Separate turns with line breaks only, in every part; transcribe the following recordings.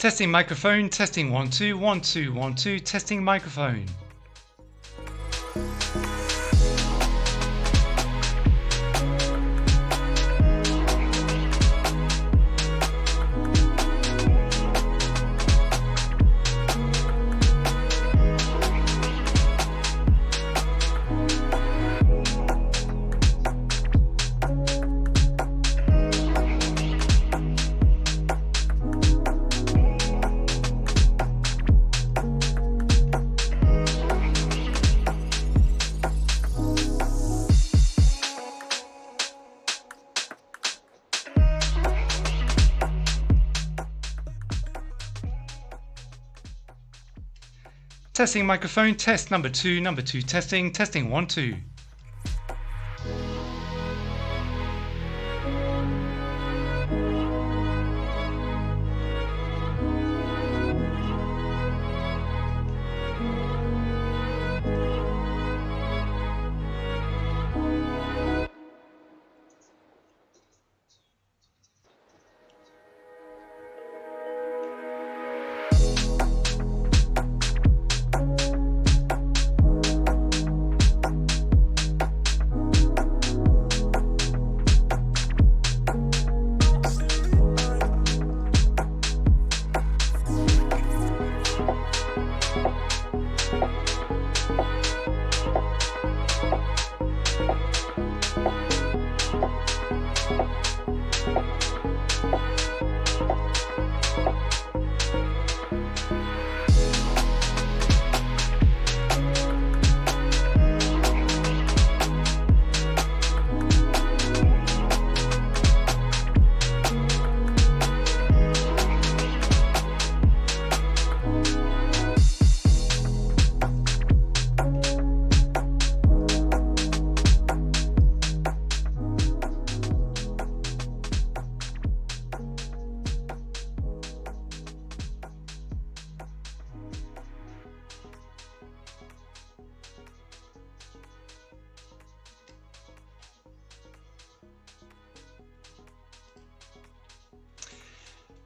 Testing microphone, testing 1 2 1 2 1 2, testing microphone. Testing microphone, test number 2, testing 1 2.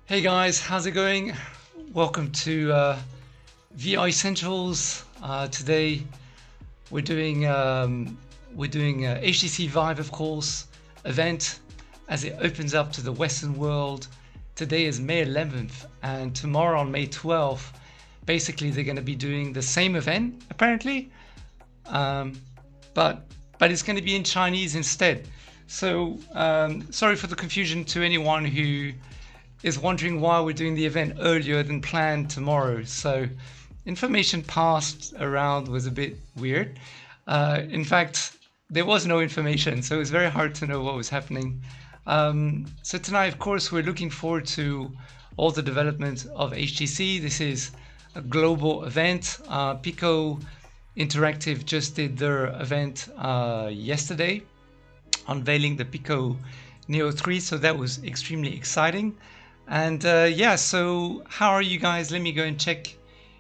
Hey guys, how's it going? Welcome to VR Essentials. Today we're doing HTC Vive, of course, event as it opens up to the Western world. Today is May 11th, and tomorrow on May 12th, basically they're going to be doing the same event apparently, but it's going to be in Chinese instead. So sorry for the confusion to anyone who is wondering why we're doing the event earlier than planned tomorrow. So information passed around was a bit weird. In fact, there was no information, so it was very hard to know what was happening. So tonight, of course, we're looking forward to all the development of HTC. This is a global event. Pico Interactive just did their event yesterday, unveiling the Pico Neo 3, so that was extremely exciting. And yeah, so how are you guys? Let me go and check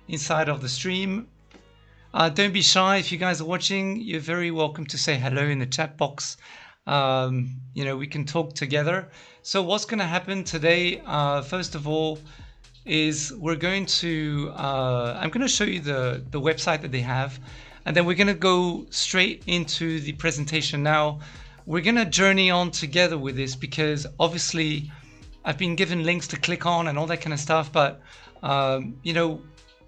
inside of the stream. Don't be shy. If you guys are watching, you're very welcome to say hello in the chat box. You know, we can talk together. So what's going to happen today, first of all, is we're going to, I'm going to show you the website that they have, and then we're going to go straight into the presentation. Now, we're going to journey on together with this because obviously I've been given links to click on and all that kind of stuff, but you know,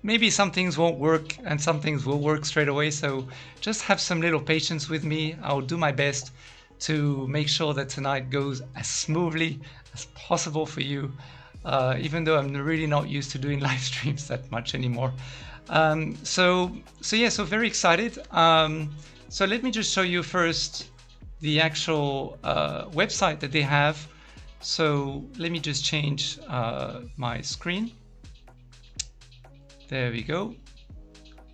maybe some things won't work and some things will work straight away. So just have some little patience with me. I'll do my best to make sure that tonight goes as smoothly as possible for you, even though I'm really not used to doing live streams that much anymore. So yeah, so very excited. So let me just show you first the actual website that they have. So let me just change my screen. There we go.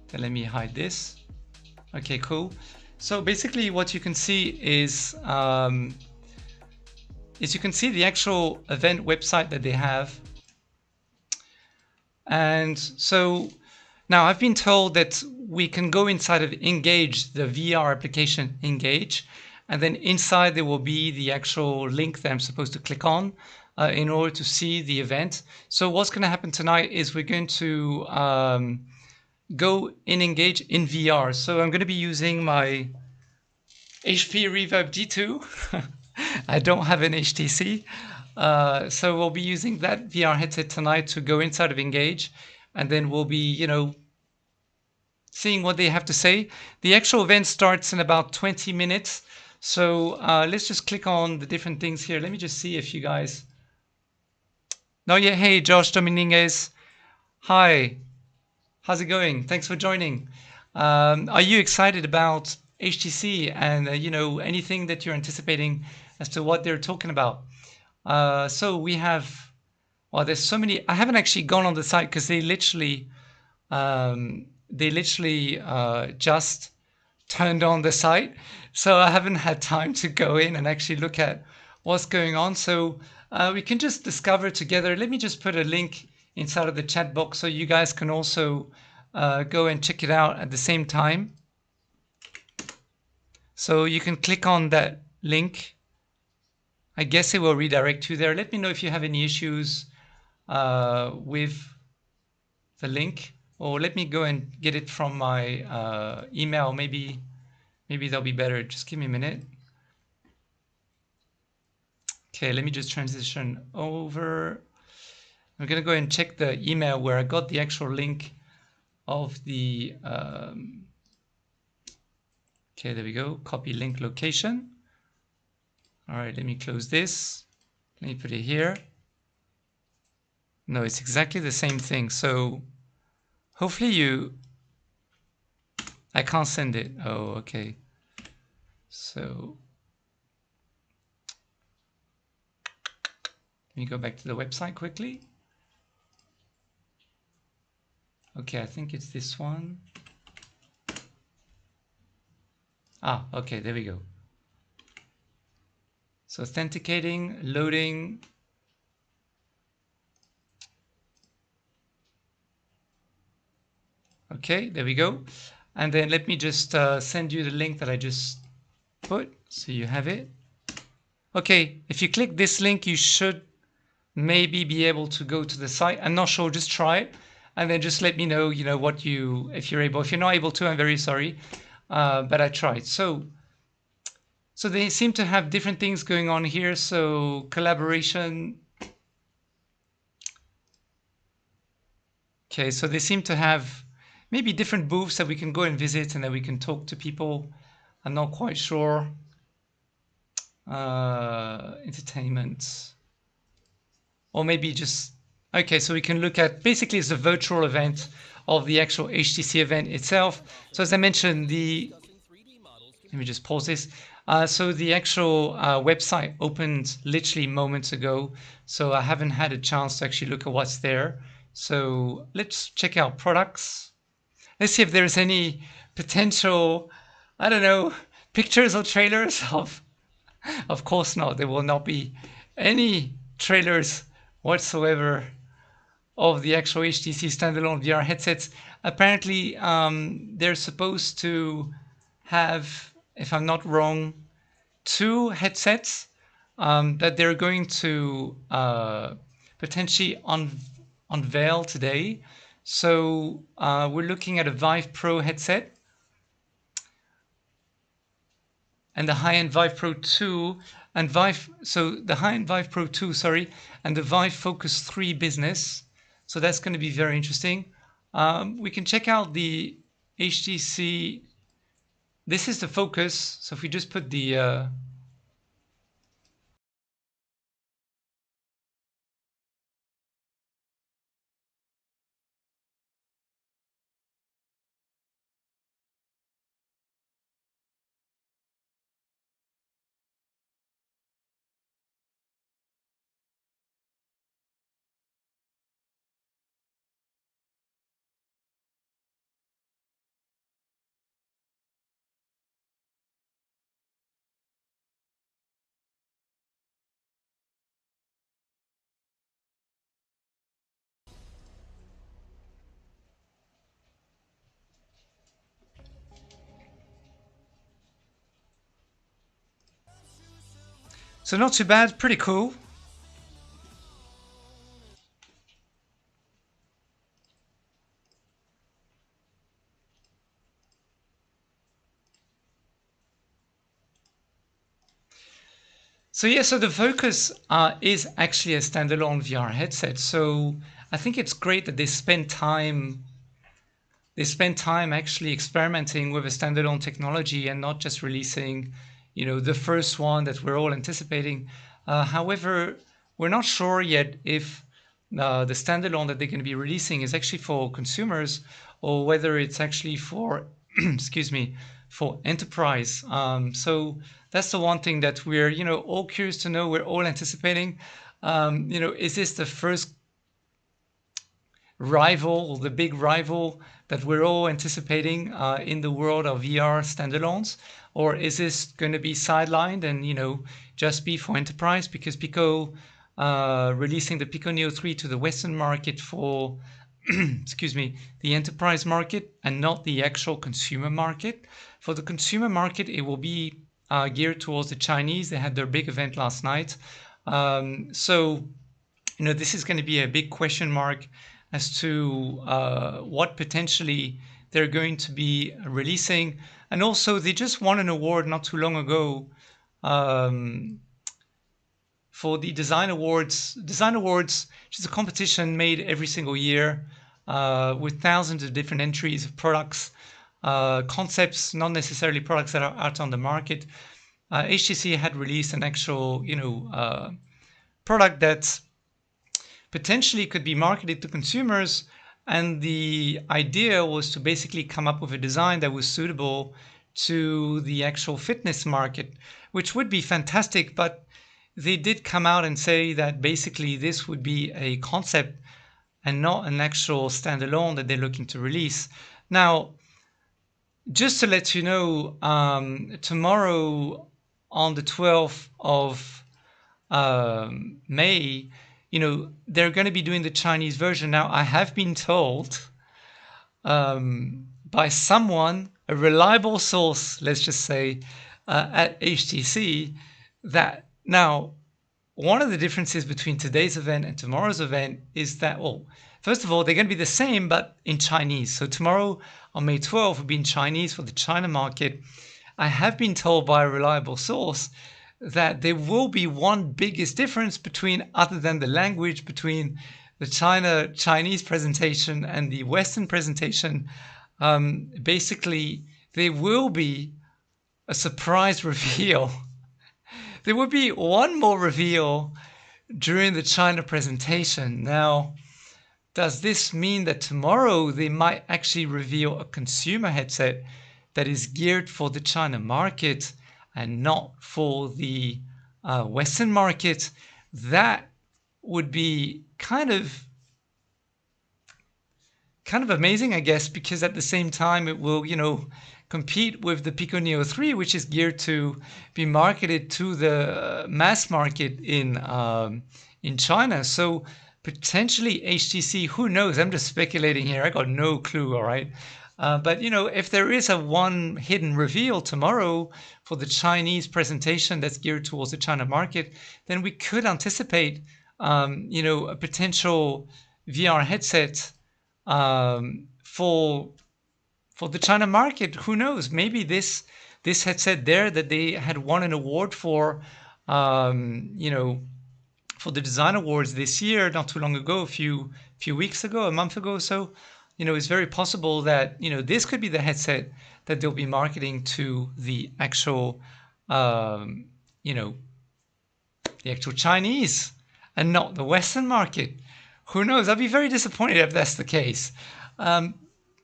Then let me hide this. Okay, cool. So basically what you can see is you can see the actual event website that they have. And so now I've been told that we can go inside of Engage, the VR application Engage, and then inside there will be the actual link that I'm supposed to click on. in order to see the event. So what's going to happen tonight is we're going to go in Engage in VR. So I'm going to be using my HP Revive G2. I don't have an HTC. So we'll be using that VR headset tonight to go inside of Engage, and then we'll be, you know, seeing what they have to say. The actual event starts in about 20 minutes. So let's just click on the different things here. Let me just see if you guys... No, yeah, hey, Josh Dominguez. Hi, how's it going? Thanks for joining. Are you excited about HTC and, you know, anything that you're anticipating as to what they're talking about? So we have, well, there's so many. I haven't actually gone on the site because they literally just turned on the site. So I haven't had time to go in and actually look at what's going on. So we can just discover together. Let me just put a link inside of the chat box so you guys can also go and check it out at the same time. So you can click on that link. I guess it will redirect you there. Let me know if you have any issues with the link, or let me go and get it from my email. Maybe that'll be better. Just give me a minute. Okay, let me just transition over. I'm gonna go and check the email where I got the actual link of the okay, there we go. Copy link location. All right, let me close this. Let me put it here. No, it's exactly the same thing. So hopefully I can't send it. Oh, okay. So let me go back to the website quickly. Okay, I think it's this one. Ah, okay, there we go. So authenticating, loading. Okay, there we go. And then let me just send you the link that I just put so you have it. Okay, if you click this link, you should maybe be able to go to the site. I'm not sure, just try it. And then just let me know, you know, what you, if you're able. If you're not able to, I'm very sorry, but I tried. So they seem to have different things going on here. So collaboration. Okay, so they seem to have maybe different booths that we can go and visit and that we can talk to people. I'm not quite sure. Entertainment. Or maybe just, okay, so we can look at, basically it's a virtual event of the actual HTC event itself. So as I mentioned, let me just pause this. So the actual website opened literally moments ago. So I haven't had a chance to actually look at what's there. So let's check out products. Let's see if there's any potential, I don't know, pictures or trailers of course not. There will not be any trailers whatsoever of the actual HTC standalone VR headsets. Apparently, they're supposed to have, if I'm not wrong, 2 headsets that they're going to potentially unveil today. So we're looking at a Vive Pro headset and the high-end Vive Pro 2 and the high-end Vive Pro 2, sorry, and the Vive Focus 3 Business. So that's going to be very interesting. We can check out the HTC. This is the Focus. So if we just put the so not too bad, pretty cool. So the Focus is actually a standalone VR headset. So I think it's great that they spend time actually experimenting with a standalone technology and not just releasing, the first one that we're all anticipating. However, we're not sure yet if the standalone that they're going to be releasing is actually for consumers or whether it's actually for, excuse me, for enterprise. So that's the one thing that we're, all curious to know. We're all anticipating. Is this the first rival, the big rival that we're all anticipating in the world of VR standalones? Or is this going to be sidelined and, just be for enterprise? Because Pico releasing the Pico Neo 3 to the Western market for, excuse me, the enterprise market and not the actual consumer market. For the consumer market, it will be geared towards the Chinese. They had their big event last night. So, this is going to be a big question mark as to what potentially they're going to be releasing. And also, they just won an award not too long ago for the Design Awards. Design Awards, which is a competition made every single year with thousands of different entries of products, concepts, not necessarily products that are out on the market. HTC had released an actual, product that potentially could be marketed to consumers, and the idea was to basically come up with a design that was suitable to the actual fitness market, which would be fantastic. But they did come out and say that basically this would be a concept and not an actual standalone that they're looking to release. Now, just to let you know, tomorrow on the 12th of May, they're going to be doing the Chinese version. Now, I have been told by someone, a reliable source, let's just say, at HTC, that now one of the differences between today's event and tomorrow's event is that, well, first of all, they're going to be the same, but in Chinese. So tomorrow on May 12th will be in Chinese for the China market. I have been told by a reliable source that there will be one biggest difference between, other than the language, between the Chinese presentation and the Western presentation. Basically, there will be a surprise reveal. There will be one more reveal during the China presentation. Now, does this mean that tomorrow they might actually reveal a consumer headset that is geared for the China market and not for the Western market? That would be kind of amazing, I guess, because at the same time it will, compete with the Pico Neo 3, which is geared to be marketed to the mass market in China. So potentially HTC, who knows? I'm just speculating here. I got no clue, all right? But, if there is a one hidden reveal tomorrow for the Chinese presentation that's geared towards the China market, then we could anticipate, a potential VR headset for the China market. Who knows? Maybe this headset there that they had won an award for, for the Design Awards this year, not too long ago, a few weeks ago, a month ago or so, it's very possible that, this could be the headset that they'll be marketing to the actual, the actual Chinese and not the Western market. Who knows? I'd be very disappointed if that's the case.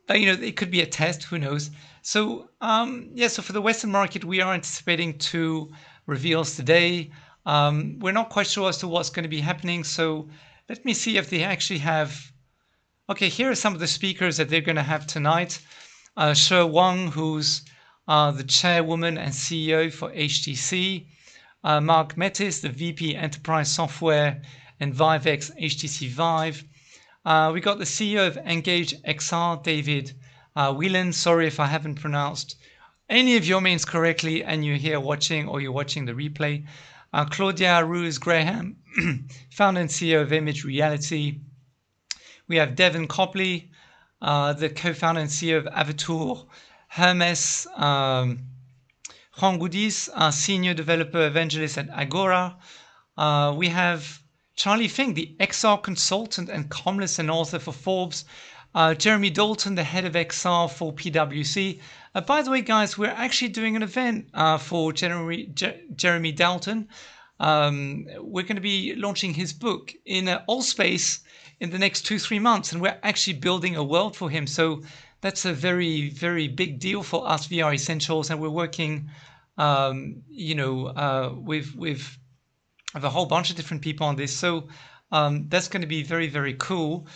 But, it could be a test. Who knows? So, so for the Western market, we are anticipating 2 reveals today. We're not quite sure as to what's going to be happening. So let me see if they actually have. Okay, here are some of the speakers that they're going to have tonight. She Wang, who's the chairwoman and CEO for HTC. Mark Metis, the VP Enterprise Software and ViveX HTC Vive. We got the CEO of Engage XR, David Whelan. Sorry if I haven't pronounced any of your names correctly and you're here watching or you're watching the replay. Claudia Ruse Graham, founder and CEO of Image Reality. We have Devin Copley, the co-founder and CEO of Avatar, Hermes, Juan Goudis, Senior Developer Evangelist at Agora. We have Charlie Fink, the XR consultant and columnist and author for Forbes. Jeremy Dalton, the head of XR for PwC. By the way, guys, we're actually doing an event for Jeremy Dalton. We're going to be launching his book in Allspace in the next 2-3 months, and we're actually building a world for him. So that's a very, very big deal for us, VR Essentials, and we're working, with a whole bunch of different people on this. So that's going to be very, very cool.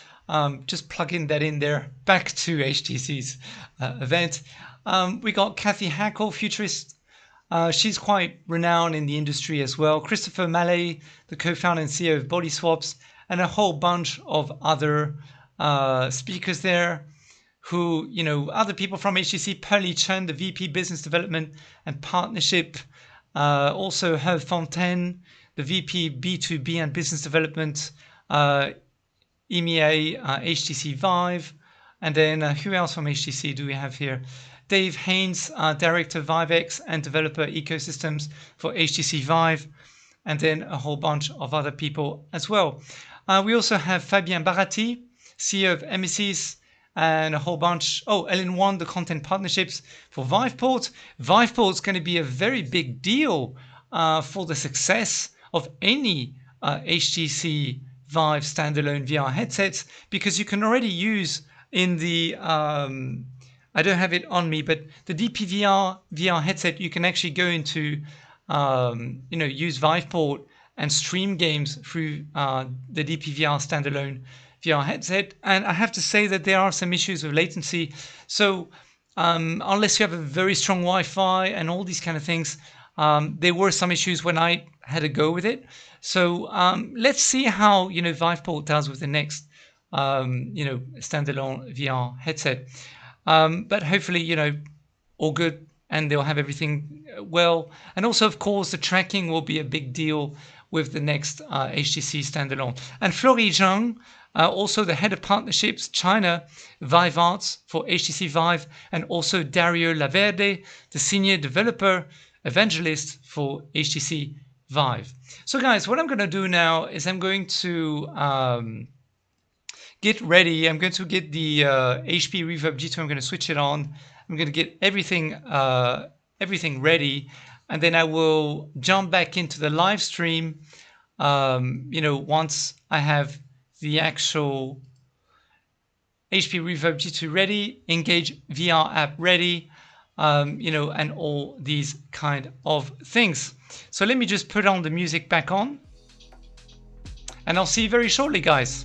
Just plugging that in there. Back to HTC's event. We got Kathy Hackle, futurist. She's quite renowned in the industry as well. Christopher Mallet, the co-founder and CEO of Body Swaps, and a whole bunch of other speakers there who, other people from HTC. Pearly Chen, the VP Business Development and Partnership. Also Herb Fontaine, the VP B2B and Business Development, EMEA, HTC Vive. And then who else from HTC do we have here? Dave Haynes, Director ViveX and Developer Ecosystems for HTC Vive. And then a whole bunch of other people as well. We also have Fabien Baratti, CEO of Emisys, and a whole bunch. Oh, Ellen Wan, the content partnerships for Viveport. Viveport is going to be a very big deal for the success of any HTC Vive standalone VR headsets, because you can already use in the I don't have it on me, but the DPVR VR headset, you can actually go into use Viveport and stream games through the DPVR standalone VR headset. And I have to say that there are some issues with latency. So unless you have a very strong Wi-Fi and all these kind of things, there were some issues when I had a go with it. So let's see how Viveport does with the next standalone VR headset. But hopefully all good, and they'll have everything well. And also, of course, the tracking will be a big deal with the next HTC standalone. And Flori Zhang, also the head of partnerships China, Vive Arts for HTC Vive, and also Dario Laverde, the senior developer evangelist for HTC Vive. So guys, what I'm going to do now is I'm going to get ready. I'm going to get the HP Reverb G2. I'm going to switch it on. I'm going to get everything ready, and then I will jump back into the live stream. Once I have the actual HP Reverb G2 ready, Engage VR app ready, and all these kind of things. So let me just put on the music back on, and I'll see you very shortly, guys.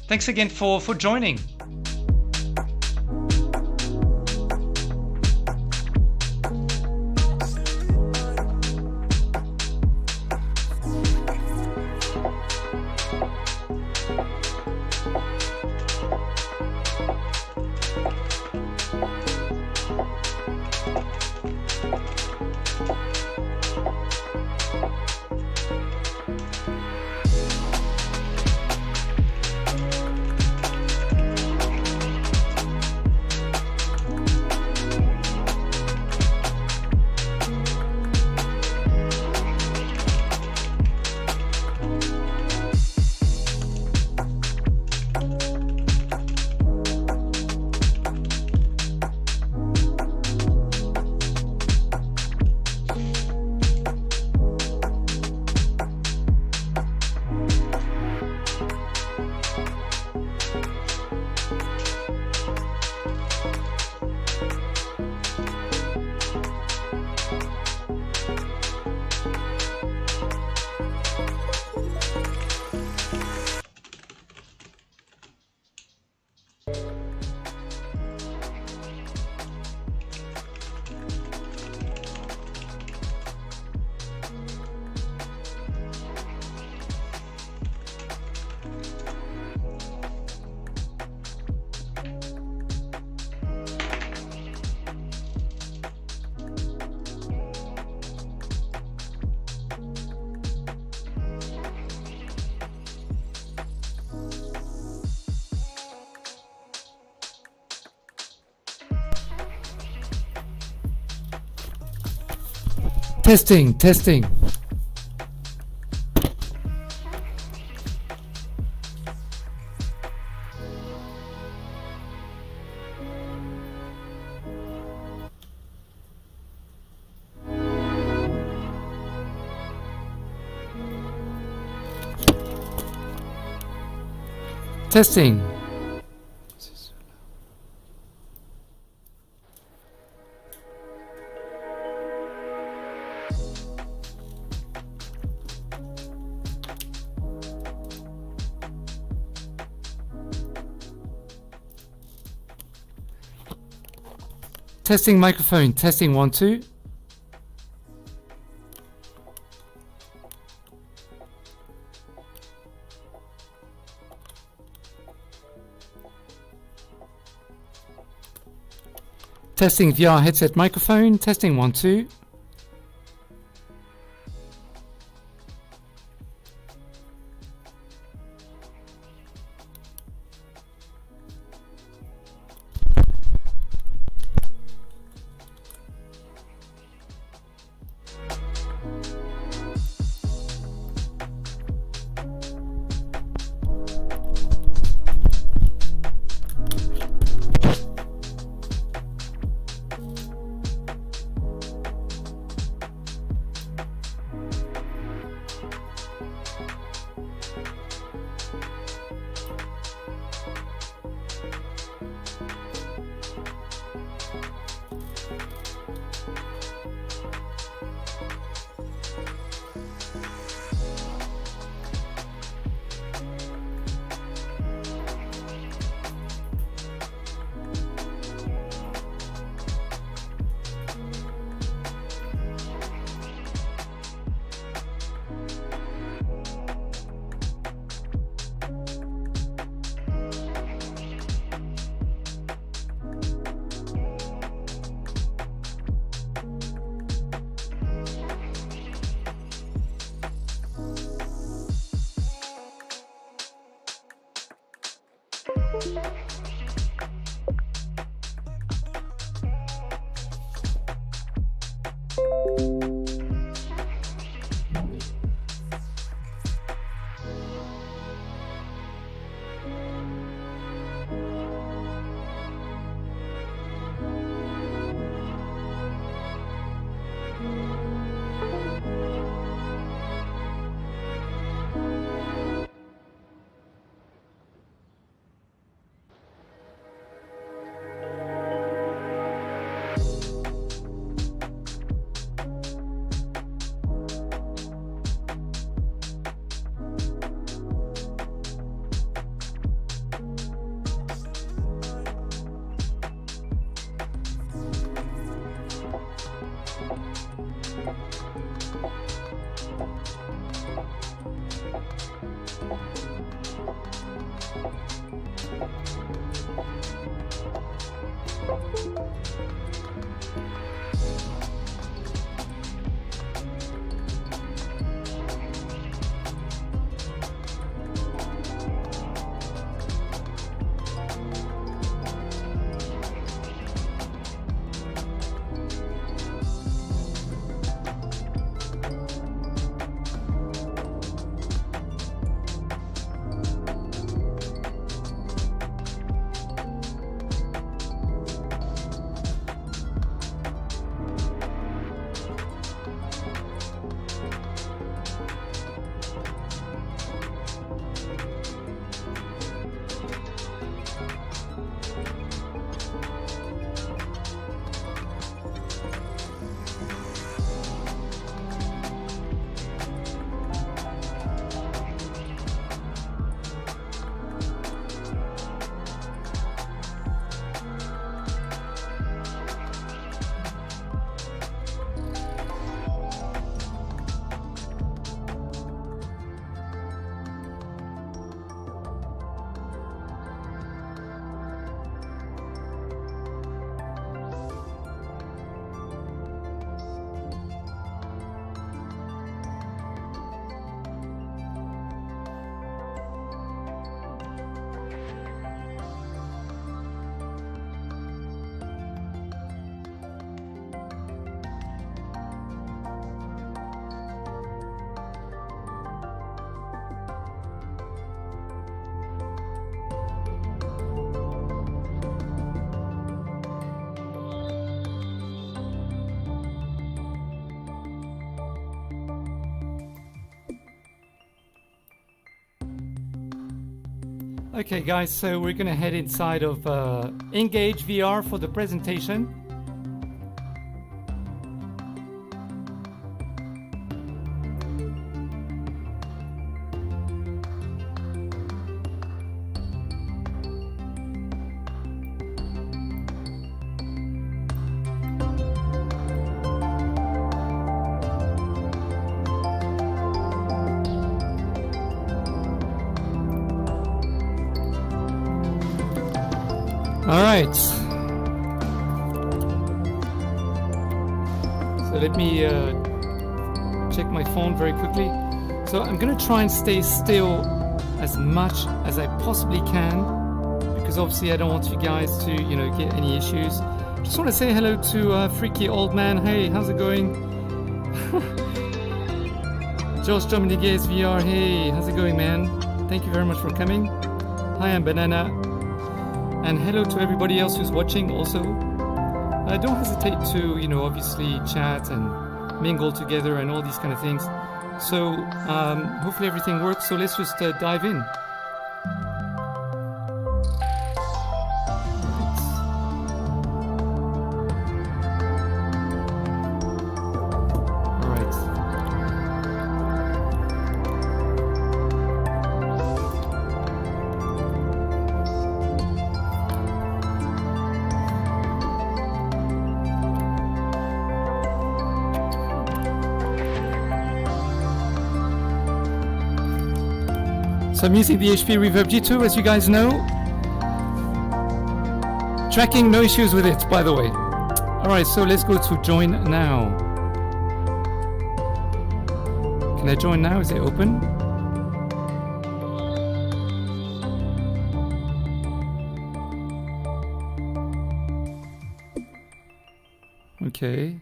Thanks again for joining. Testing, testing. Testing. Testing microphone, testing 1 2. Testing VR headset microphone, testing 1 2. Okay guys, so we're gonna head inside of Engage VR for the presentation. All right. So let me check my phone very quickly. So I'm gonna try and stay still as much as I possibly can, because obviously I don't want you guys to, you know, get any issues. Just want to say hello to Freaky Old Man. Hey, how's it going? Josh Dominguez VR. Hey, how's it going, man? Thank you very much for coming. Hi, I'm Banana. And hello to everybody else who's watching also. Don't hesitate to, you know, obviously chat and mingle together and all these kind of things. So hopefully everything works. So let's just dive in. So I'm using the HP Reverb G2, as you guys know. Tracking, no issues with it, by the way. Alright, so let's go to join now. Can I join now? Is it open? Okay.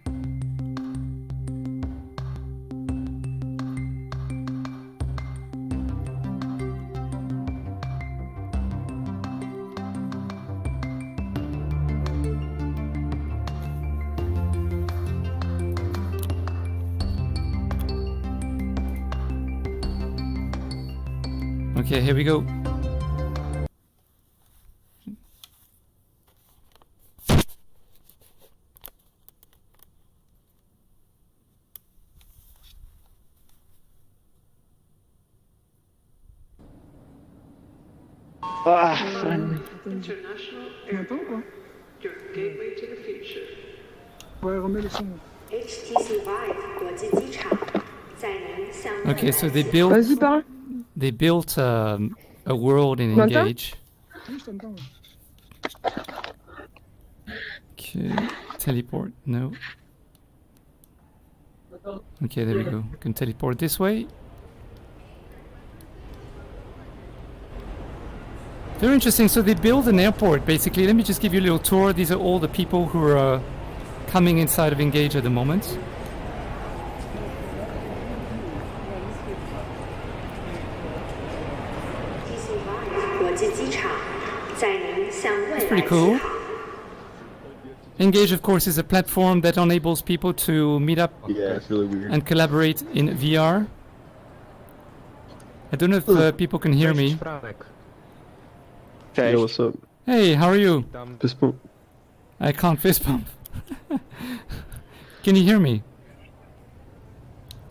Okay, here we go.
International Airport. Your gateway to the future.
HTC Vive 国际机场，在您向未来
Okay, so they built a world in Engage. Okay, teleport, no. Okay, there we go. We can teleport this way. Very interesting. So they build an airport, basically. Let me just give you a little tour. These are all the people who are coming inside of Engage at the moment. That's pretty cool. Engage, of course, is a platform that enables people to meet up
it's really weird.
and collaborate in VR. I don't know if people can hear me.
Hey, what's up?
Hey, how are you?
Fist bump.
I can't fist bump. Can you hear me?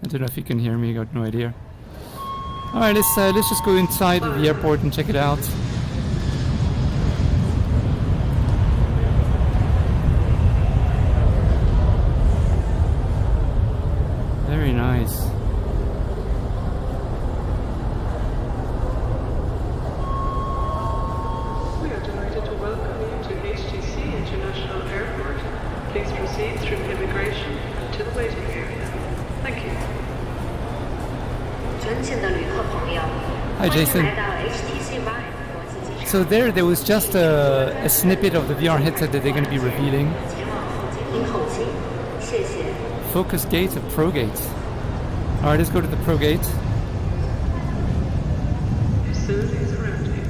I don't know if you can hear me. Got no idea. All right, let's just go inside the airport and check it out. Very nice.
We are delighted to welcome you to HTC International Airport. Please proceed through immigration to the waiting area. Thank you.
尊敬的旅客朋友，
Hi,
欢迎
Jason.
来到 HTC Vive 国际机场。
So there was just a snippet of the VR headset that they're going to be revealing.
前往候机厅，谢谢。
Focus gate or Pro gate? All right, let's go to the Pro gate.
Facilities are empty.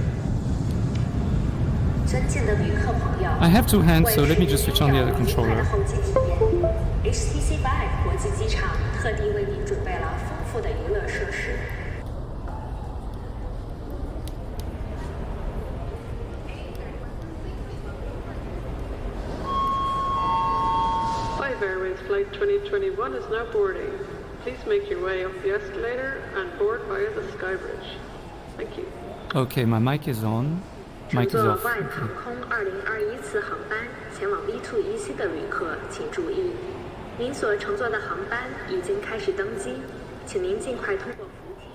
尊敬的旅客朋友，
I have two hands, so let me just switch on the other
为
controller.
候机体验 HTC Vive 国际机场特地为您准备了丰富的娱乐设施。
Flight 2021 is now boarding. Please make your way up the escalator and board via the sky bridge. Thank you.
Okay, my mic is on.
乘
Mic is
坐
off.
外航空2021次航班前往 V2EC 的旅客请注意，您所乘坐的航班已经开始登机，请您尽快通过扶梯。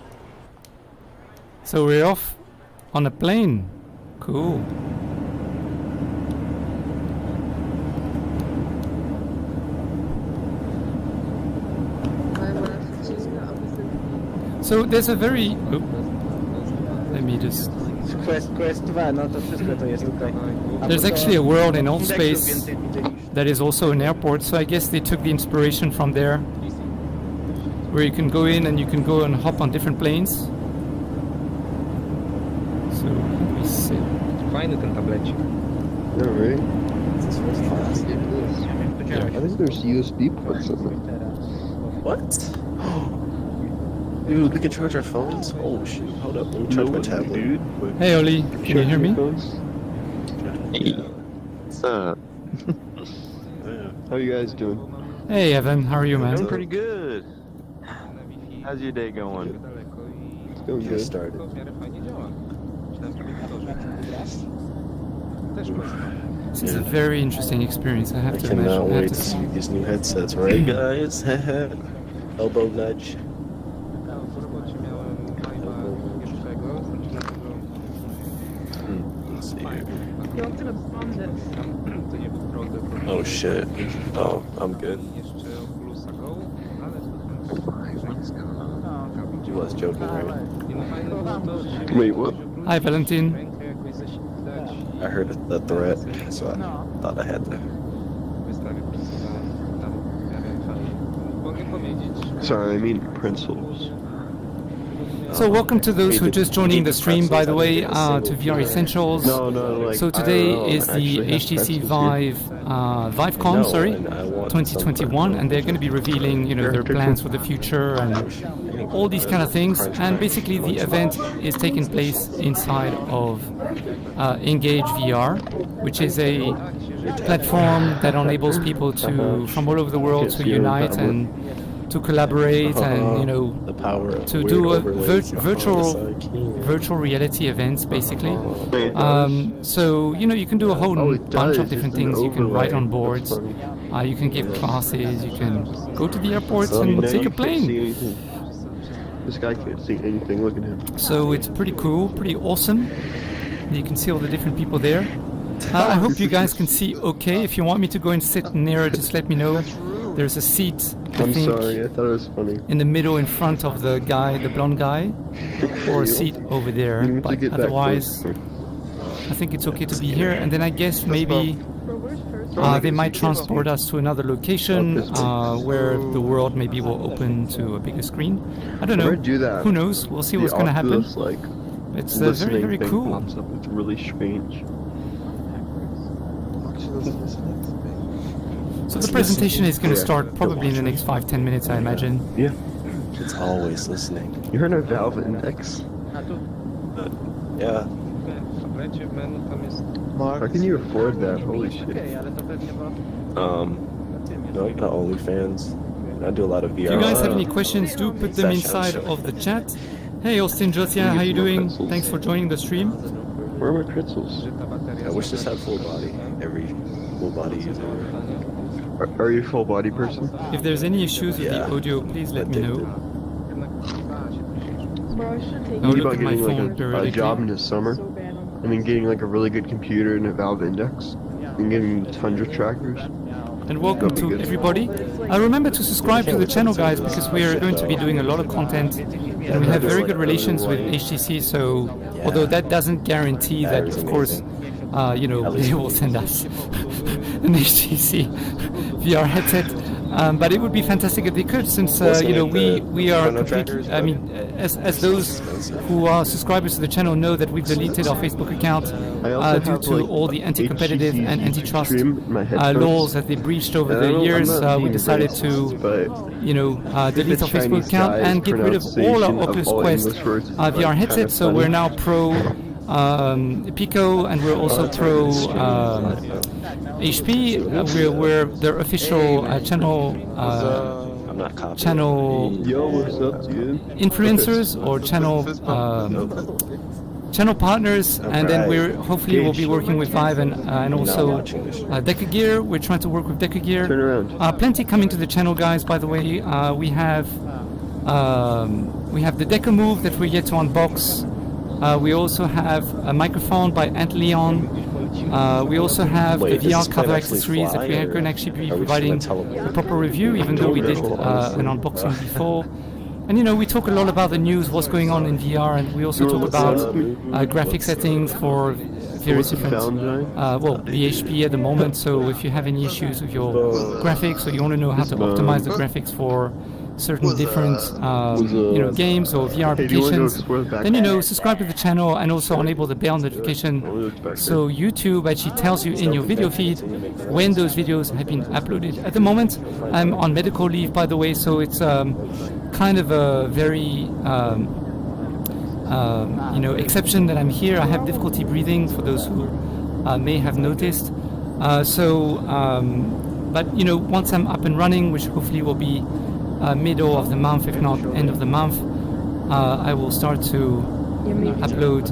So we're off on a plane. Cool. So there's a very... Oh, let me just... There's actually a world in old space that is also an airport, so I guess they took the inspiration from there, where you can go in and you can go and hop on different planes. So let me see.
Fajny ten tablecik.
Yeah, right? I think there's USB ports in there.
What? Dude, we can charge our phones? Oh shit, hold up, let me charge my tablet.
Dude.
Hey Oli, can you hear me?
Hey. What's up? How you guys doing?
Hey Evan, how are you, man?
Doing pretty good. How's your day going?
It's going
Just
good.
started.
This is a very interesting experience, I have
I
to
cannot
imagine. I have
wait
to
to
say.
see these new headsets, right guys? Elbow nudge. Let's see here. Oh shit. Oh, I'm good. You was joking, right?
Wait, what?
Hi Valentin.
I heard the threat, so I thought I had to.
Sorry, I mean principles.
So welcome to those who are just joining the stream, by the way, to VR Essentials.
No, like
So
I
today
don't know,
is
I
the
actually have
HTC
pretzels here.
Vive, ViveCon,
No,
sorry,
and I want
2021, and they're going to be revealing, you know, their plans for the future and all these kind of things. And basically, the event is taking place inside of Engage VR, which is a platform that enables people to from all over the world to unite and to collaborate and, you know,
the power of
to
weird
do a
overlays
virtual reality events, basically.
Wait, it does?
So, you know, you can do a whole
Oh, it
bunch of
does.
different
It's an
things. You can write on
overlay.
boards.
That's funny.
You can give classes. You can go to the airports
So,
and
now
take
You
a
can't see
plane.
anything. This guy can't see anything. Look at him.
So it's pretty cool, pretty awesome. You can see all the different people there. I hope you guys can see okay. If you want me to go and sit nearer, just let me know. There's a seat, I
I'm
think,
sorry. I thought it was funny.
in the middle in front of the guy, the blonde guy, or a seat over there.
You need to
But
get back
otherwise,
closer.
I think it's okay to be here. And then I guess maybe they might transport us to another location where the world maybe will open to a bigger screen. I don't know.
Where'd you do that?
Who knows? We'll see
The
what's going to happen.
Oculus, like,
It's very,
listening
very
thing
cool.
pops up. It's really strange.
So the presentation is going to
Yeah,
start
go
probably in the
watch
next 5-10 minutes, I imagine.
Yeah.
It's always listening.
You heard of Valve Index?
Yeah.
How can you afford that? Holy shit.
No, you got OnlyFans. I do a lot of VR.
If you guys have any questions, do put them inside of the chat. Hey, Austin Josia, how you doing? Thanks for joining the stream.
Where are my pretzels?
I wish this had full body. Every full body user.
Are you a full body person?
If there's any issues with the audio, please let me know. I'll
What
look
about
at my
getting
phone
like a
periodically.
job in the summer? I mean, getting like a really good computer and a Valve Index, and getting tons of trackers.
And welcome
That'd be
to
good.
everybody. Remember to subscribe to the channel, guys, because we are going to be doing a lot of content, and we have very good relations with HTC. So, although that doesn't guarantee that, of course, you know, they will send us an HTC VR headset. But it would be fantastic if they could, since you know, we are complete. I mean, as those who are subscribers to the channel know that we've deleted our Facebook account
I also
due
have,
to
like,
all the anti-competitive
HTC
and antitrust
Stream, my headphones.
laws that they breached over the years. We decided to, you know, delete our Facebook account and get rid of all our Oculus Quest VR headsets. So we're now pro Pico, and we're also through HP. We're their official channel
Yo, what's up, dude?
influencers or channel partners, and then we'll be working with Vive and also Deca Gear. We're trying to work with Deca Gear.
Turn around.
Plenty coming to the channel, guys. By the way, we have the Deca Move that we're yet to unbox. We also have a microphone by Ant Leon. We also have the VR cover accessories that we are going to actually be providing a proper review, even though we did an unboxing before. And we talk a lot about the news, what's going on in VR, and we also talk about graphic settings for various different, VHP at the moment. So if you have any issues with your graphics, or you want to know how to optimize the graphics for certain different games or VR applications, then subscribe to the channel and also enable the bell notification, so YouTube actually tells you in your video feed when those videos have been uploaded. At the moment I'm on medical leave, by the way, so it's kind of a very exception that I'm here. I have difficulty breathing, for those who may have noticed. But once I'm up and running, which hopefully will be middle of the month, if not end of the month, I will start to upload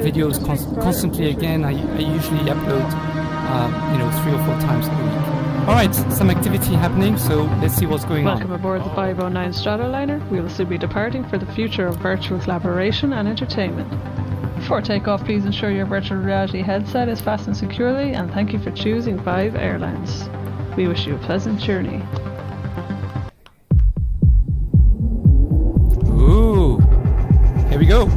videos constantly again. I usually upload 3 or 4 times a week. Alright, some activity happening, so let's see what's going
Welcome
on.
aboard the 509 Stratoliner. We will soon be departing for the future of virtual collaboration and entertainment. Before takeoff, please ensure your virtual reality headset is fastened securely, and thank you for choosing Vive Airlines. We wish you a pleasant journey.
Ooh, here we go.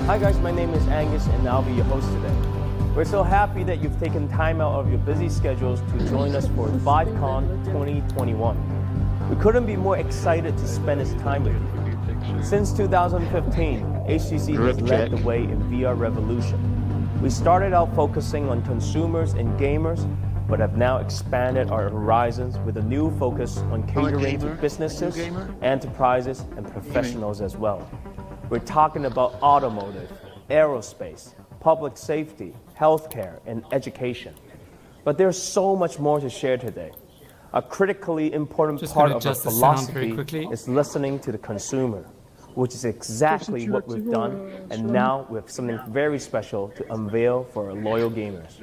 Hi guys, my name is Angus and I'll be your host today. We're so happy that you've taken time out of your busy schedules to join us for ViveCon 2021. We couldn't be more excited to spend this time with you. Since 2015, HTC has led the way in VR revolution. We started out focusing on consumers and gamers, but have now expanded our horizons with a new focus on catering to businesses, enterprises, and professionals as well. We're talking about automotive, aerospace, public safety, healthcare, and education. But there's so much more to share today. A critically important part of our philosophy is listening to the consumer, which is exactly what we've done, and now we have something very special to unveil for our loyal gamers.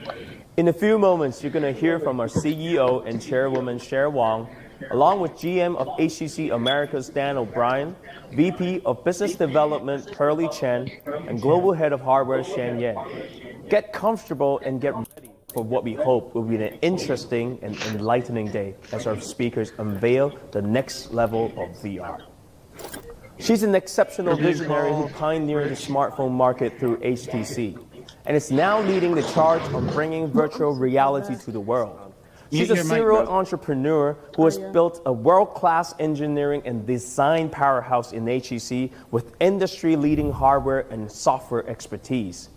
In a few moments, you're going to hear from our CEO and Chairwoman Cher Wang, along with GM of HTC Americas Dan O'Brien, VP of Business Development Pearly Chen, and Global Head of Hardware Shan Yan. Get comfortable and get ready for what we hope will be an interesting and enlightening day as our speakers unveil the next level of VR. She's an exceptional visionary who pioneered the smartphone market through HTC, and is now leading the charge on bringing virtual reality to the world. She's a serial entrepreneur who has built a world-class engineering and design powerhouse in HTC with industry-leading hardware and software expertise.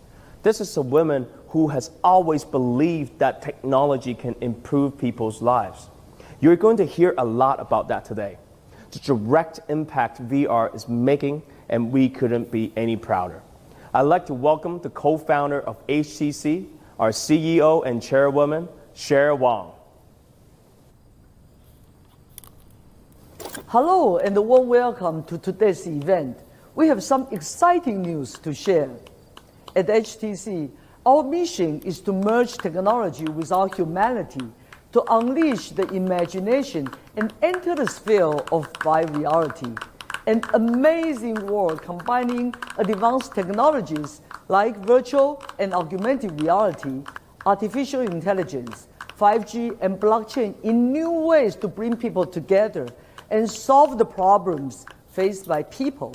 This is a woman who has always believed that technology can improve people's lives. You're going to hear a lot about that today. The direct impact VR is making, and we couldn't be any prouder. I'd like to welcome the co-founder of HTC, our CEO and chairwoman, Cher Wang.
Hello and a warm welcome to today's event. We have some exciting news to share. At HTC, our mission is to merge technology with our humanity to unleash the imagination and enter the sphere of Vive reality. An amazing world combining advanced technologies like virtual and augmented reality, artificial intelligence, 5G and blockchain in new ways to bring people together and solve the problems faced by people,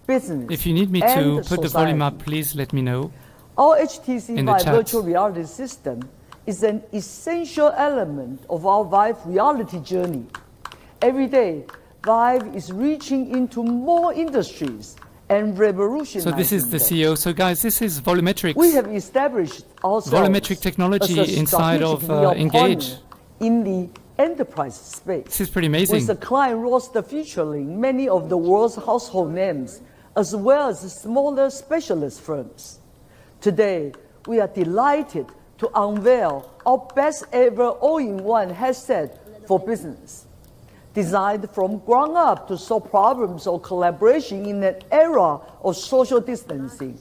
business,
If you need me to put the volume up, please let me know.
Our HTC
in the
Vive
chat.
virtual reality system is an essential element of our Vive reality journey. Every day, Vive is reaching into more industries and revolutionizing
So this is the
them.
CEO. So guys, this is volumetrics.
We have established ourselves
Volumetric technology
as a
inside of
strategic
Engage.
partner in the enterprise space.
This is pretty amazing.
With the client roster featuring many of the world's household names, as well as smaller specialist firms. Today, we are delighted to unveil our best ever all-in-one headset for business. Designed from ground up to solve problems of collaboration in an era of social distancing,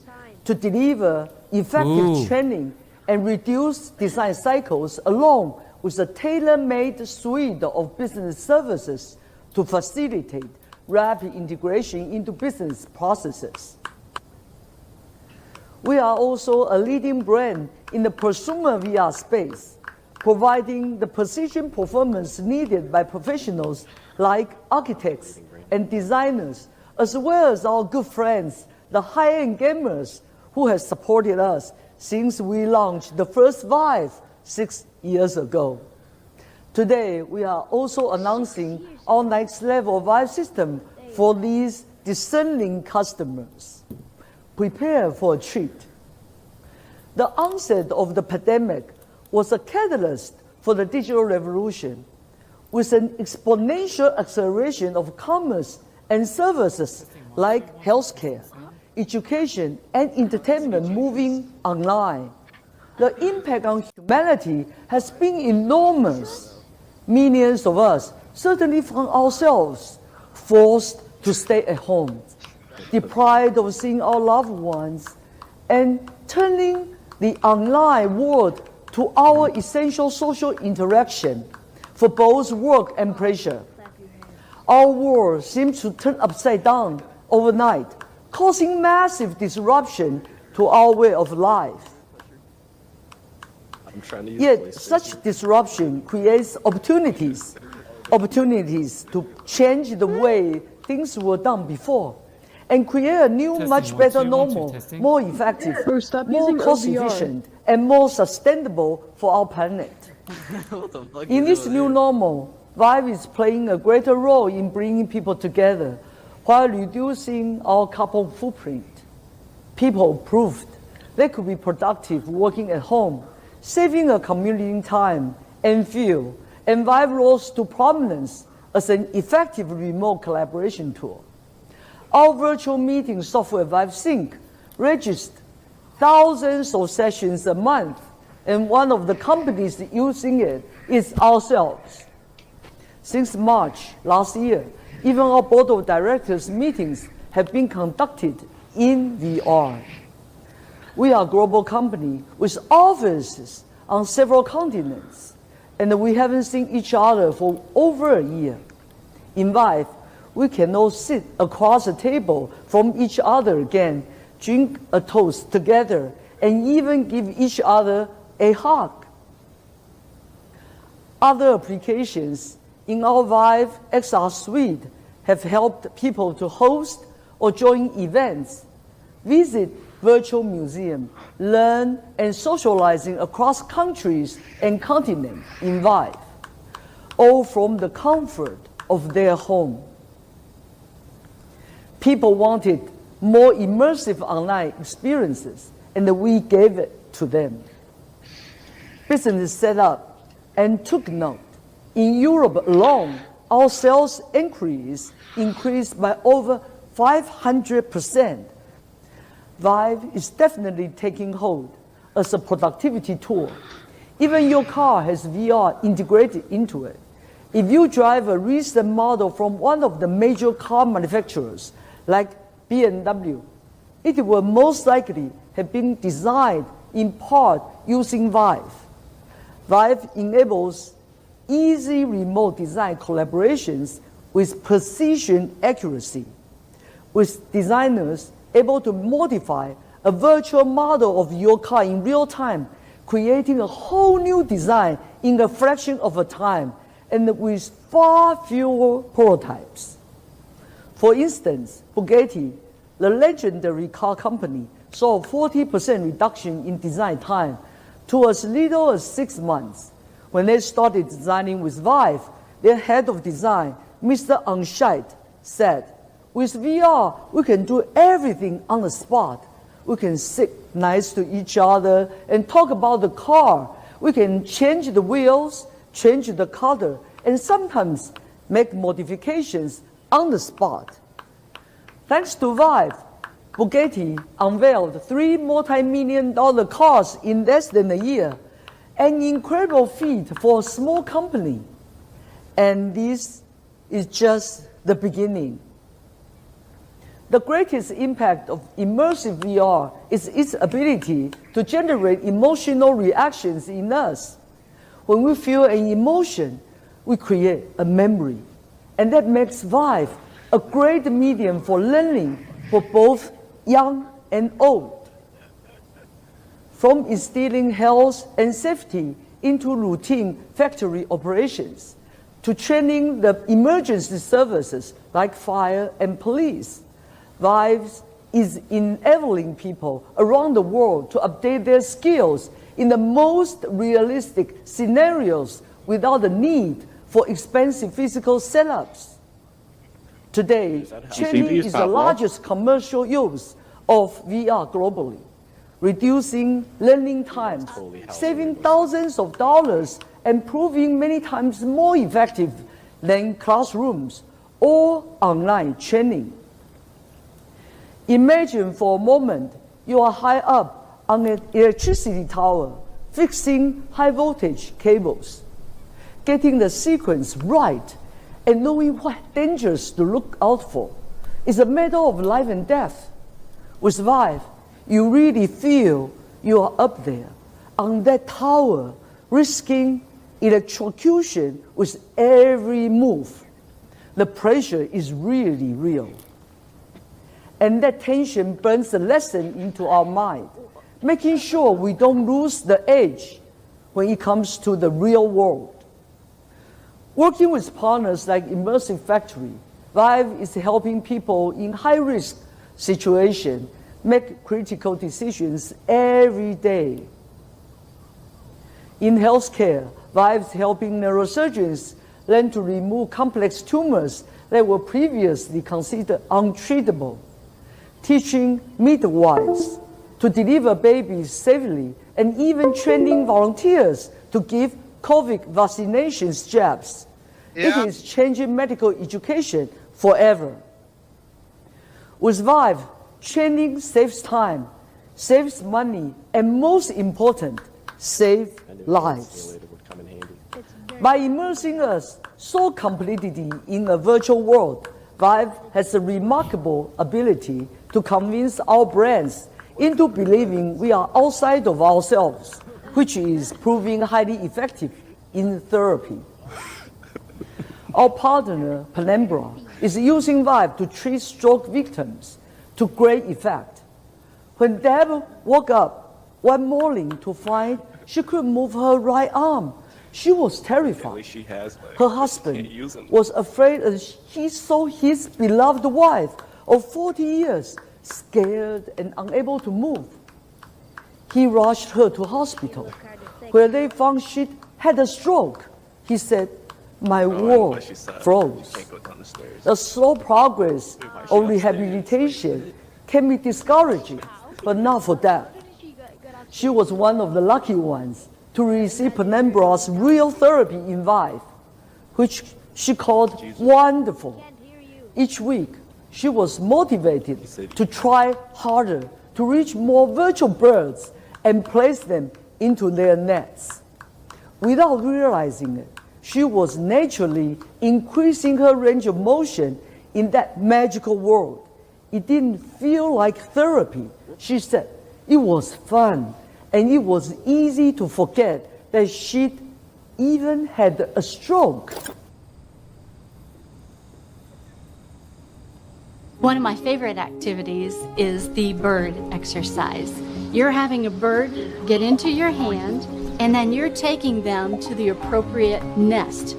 to deliver effective training and reduce design cycles, along with a tailor-made suite of business services to facilitate rapid integration into business processes. We are also a leading brand in the prosumer VR space, providing the precision performance needed by professionals like architects and designers, as well as our good friends, the high-end gamers who have supported us since we launched the first Vive 6 years ago. Today, we are also announcing our next level Vive system for these discerning customers. Prepare for a treat. The onset of the pandemic was a catalyst for the digital revolution, with an exponential acceleration of commerce and services like healthcare, education, and entertainment moving online. The impact on humanity has been enormous. Millions of us certainly found ourselves forced to stay at home, deprived of seeing our loved ones, and turning the online world to our essential social interaction for both work and pleasure. Our world seems to turn upside down overnight, causing massive disruption to our way of life. Yet such disruption creates opportunities to change the way things were done before, and create a new, much better normal, more effective, more cost-efficient, and more sustainable for our planet. In this new normal, Vive is playing a greater role in bringing people together while reducing our carbon footprint. People proved they could be productive working at home, saving a commuting time and fuel, and Vive rose to prominence as an effective remote collaboration tool. Our virtual meeting software Vive Sync registers thousands of sessions a month, and one of the companies using it is ourselves. Since March last year, even our board of directors meetings have been conducted in VR. We are a global company with offices on several continents, and we haven't seen each other for over a year. In Vive, we can all sit across the table from each other again, drink a toast together, and even give each other a hug. Other applications in our Vive XR suite have helped people to host or join events, visit virtual museums, learn and socializing across countries and continents in Vive, all from the comfort of their home. People wanted more immersive online experiences, and we gave it to them. Business set up and took note. In Europe alone, our sales inquiries increased by over 500%. Vive is definitely taking hold as a productivity tool. Even your car has VR integrated into it. If you drive a recent model from one of the major car manufacturers, like BMW, it will most likely have been designed in part using Vive. Vive enables easy remote design collaborations with precision accuracy, with designers able to modify a virtual model of your car in real time, creating a whole new design in a fraction of a time and with far fewer prototypes. For instance, Bugatti, the legendary car company, saw a 40% reduction in design time to as little as 6 months. When they started designing with Vive, their head of design Mr. Unshite, said, with VR, we can do everything on the spot. We can sit nice to each other and talk about the car. We can change the wheels, change the color, and sometimes make modifications on the spot. Thanks to Vive, Bugatti unveiled 3 multi-million-dollar cars in less than a year, an incredible feat for a small company. And this is just the beginning. The greatest impact of immersive VR is its ability to generate emotional reactions in us. When we feel an emotion, we create a memory. And that makes Vive a great medium for learning for both young and old. From instilling health and safety into routine factory operations, to training the emergency services like fire and police, Vive is enabling people around the world to update their skills in the most realistic scenarios without the need for expensive physical setups. Today, China is the largest commercial use of VR globally, reducing learning times, saving thousands of dollars, and proving many times more effective than classrooms or online training. Imagine for a moment you are high up on an electricity tower, fixing high voltage cables, getting the sequence right, and knowing what dangers to look out for. It's a matter of life and death. With Vive, you really feel you are up there on that tower, risking electrocution with every move. The pressure is really real. And that tension burns the lesson into our mind, making sure we don't lose the edge when it comes to the real world. Working with partners like Immersive Factory, Vive is helping people in high-risk situations make critical decisions every day. In healthcare, Vive is helping neurosurgeons learn to remove complex tumors that were previously considered untreatable, teaching midwives to deliver babies safely, and even training volunteers to give COVID vaccinations jabs. It is changing medical education forever. With Vive, training saves time, saves money, and most important, saves lives. By immersing us so completely in a virtual world, Vive has a remarkable ability to convince our brains into believing we are outside of ourselves, which is proving highly effective in therapy. Our partner, Penumbra, is using Vive to treat stroke victims to great effect. When Deb woke up one morning to find she couldn't move her right arm, she was terrified. Her husband was afraid as he saw his beloved wife of 40 years scared and unable to move. He rushed her to hospital, where they found she had a stroke. He said, "My world froze." The slow progress of rehabilitation can be discouraging, but not for that. She was one of the lucky ones to receive Penumbra's real therapy in Vive, which she called wonderful. Each week, she was motivated to try harder to reach more virtual birds and place them into their nets. Without realizing it, she was naturally increasing her range of motion in that magical world. It didn't feel like therapy. She said it was fun, and it was easy to forget that she'd even had a stroke.
One of my favorite activities is the bird exercise. You're having a bird get into your hand, and then you're taking them to the appropriate nest.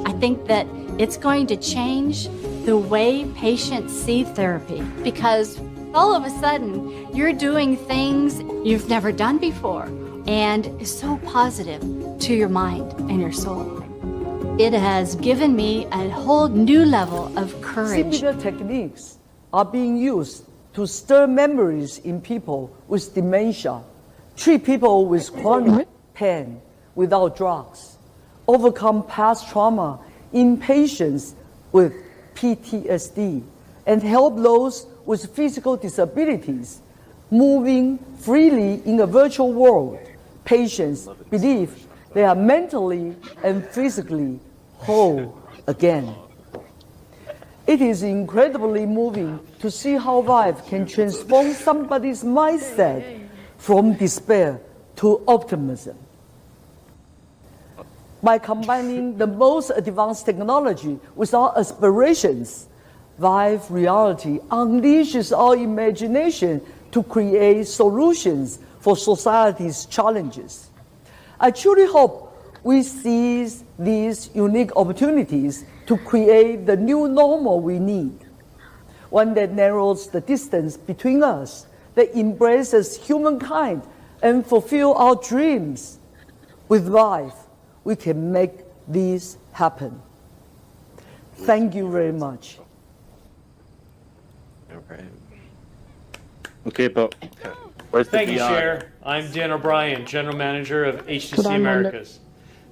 I think that it's going to change the way patients see therapy, because all of a sudden you're doing things you've never done before, and it's so positive to your mind and your soul. It has given me a whole new level of courage.
Similar techniques are being used to stir memories in people with dementia, treat people with chronic pain without drugs, overcome past trauma in patients with PTSD, and help those with physical disabilities moving freely in a virtual world. Patients believe they are mentally and physically whole again. It is incredibly moving to see how Vive can transform somebody's mindset from despair to optimism. By combining the most advanced technology with our aspirations, Vive Reality unleashes our imagination to create solutions for society's challenges. I truly hope we seize these unique opportunities to create the new normal we need, one that narrows the distance between us, that embraces humankind and fulfills our dreams. With Vive, we can make this happen. Thank you very much.
All right. Okay, but where's the
Thank you,
VR?
Cher. I'm Dan O'Brien, General Manager of HTC Americas.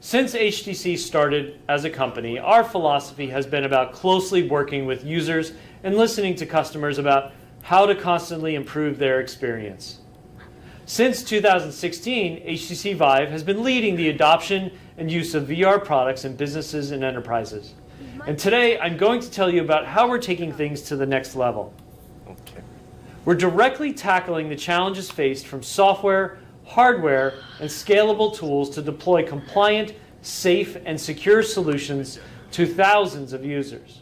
Since HTC started as a company, our philosophy has been about closely working with users and listening to customers about how to constantly improve their experience. Since 2016, HTC Vive has been leading the adoption and use of VR products in businesses and enterprises. And today, I'm going to tell you about how we're taking things to the next level.
Okay.
We're directly tackling the challenges faced from software, hardware, and scalable tools to deploy compliant, safe, and secure solutions to thousands of users.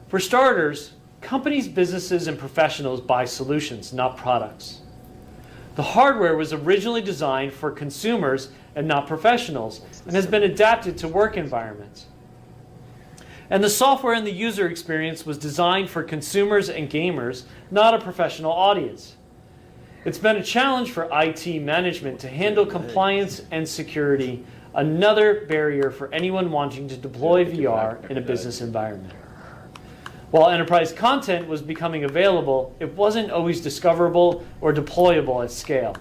For starters, companies, businesses, and professionals buy solutions, not products. The hardware was originally designed for consumers and not professionals, and has been adapted to work environments. And the software and the user experience was designed for consumers and gamers, not a professional audience. It's been a challenge for IT management to handle compliance and security, another barrier for anyone wanting to deploy VR in a business environment. While enterprise content was becoming available, it wasn't always discoverable or deployable at scale.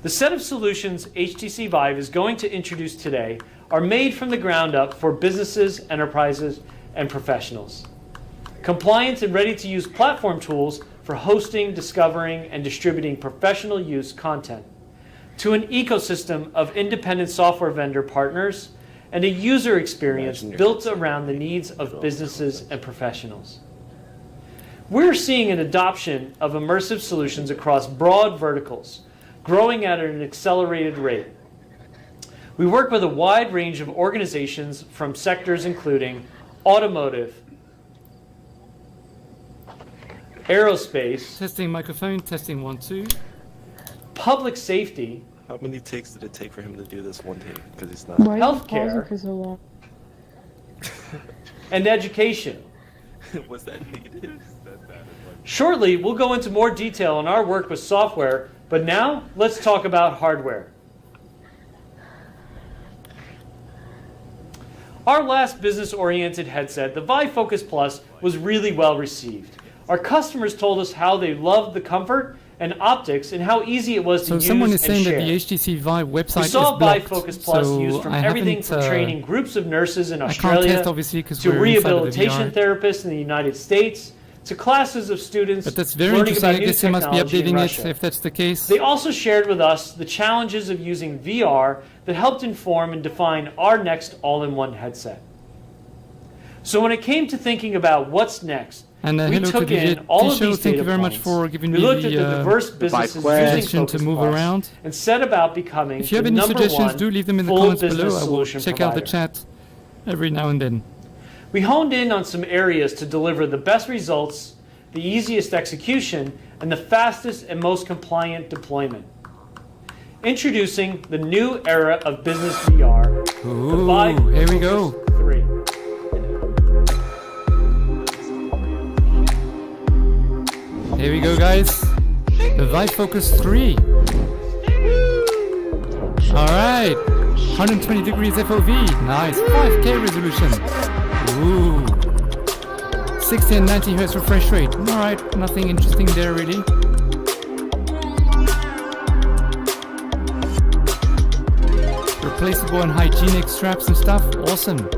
The set of solutions HTC Vive is going to introduce today are made from the ground up for businesses, enterprises, and professionals. Compliant and ready-to-use platform tools for hosting, discovering, and distributing professional use content, to an ecosystem of independent software vendor partners, and a user experience built around the needs of businesses and professionals. We're seeing an adoption of immersive solutions across broad verticals, growing at an accelerated rate. We work with a wide range of organizations from sectors including automotive, aerospace,
Testing microphone, testing 1, 2.
public safety,
How many takes did it take for him to do this one take? Because he's not.
healthcare,
for so long?
and education.
Was that needed?
Shortly, we'll go into more detail on our work with software, but now let's talk about hardware. Our last business-oriented headset, the Vive Focus Plus, was really well received. Our customers told us how they loved the comfort and optics and how easy it was to
So
use
someone
and
is saying
share.
that the HTC Vive website
We saw
is blocked.
Vive Focus Plus
so
used from
I
everything
haven't,
from training groups of nurses in
I can't
Australia
test obviously because
to
we're inside of the
rehabilitation
VR.
therapists in the United States to classes of students
But that's very
learning
interesting.
about
I
new
guess they must be
technology in
updating
Russia.
it if that's the case.
They also shared with us the challenges of using VR that helped inform and define our next all-in-one headset. So when it came to thinking about what's next,
And
we
hello to
took
the
in all of
show.
these
Thank
data
you very much
points.
for giving
We
me
looked at the
the
diverse businesses
Quest
using
suggestion to
Focus
move
Plus
around.
and set about becoming
If you have
the
any
number
suggestions,
one
do leave them in the
full
comments
business
below. I will
solution
check out the
provider.
chat every now and then.
We honed in on some areas to deliver the best results, the easiest execution, and the fastest and most compliant deployment. Introducing the new era of business VR, the
Ooh,
Vive
here we
Focus
go.
3.
Here we go, guys. The Vive Focus 3. All right. 120 degrees FOV. Nice. 5K resolution. Ooh. 60 and 90 Hz refresh rate. Alright, nothing interesting there really. Replaceable and hygienic straps and stuff. Awesome.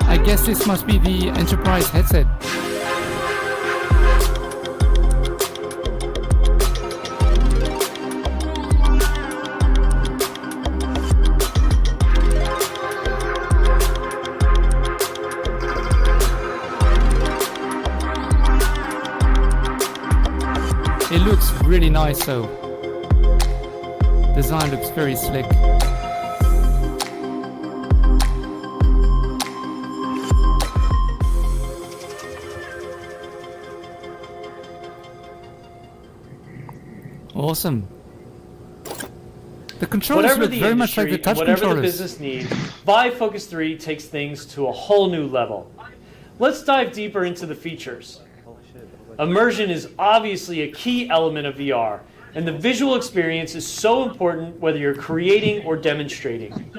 I guess this must be the Enterprise headset. It looks really nice though. Design looks very slick. Awesome. The controllers
Whatever
look
the
very much
industry
like the touch
and whatever
controllers.
the business needs, Vive Focus 3 takes things to a whole new level. Let's dive deeper into the features. Immersion is obviously a key element of VR, and the visual experience is so important whether you're creating or demonstrating.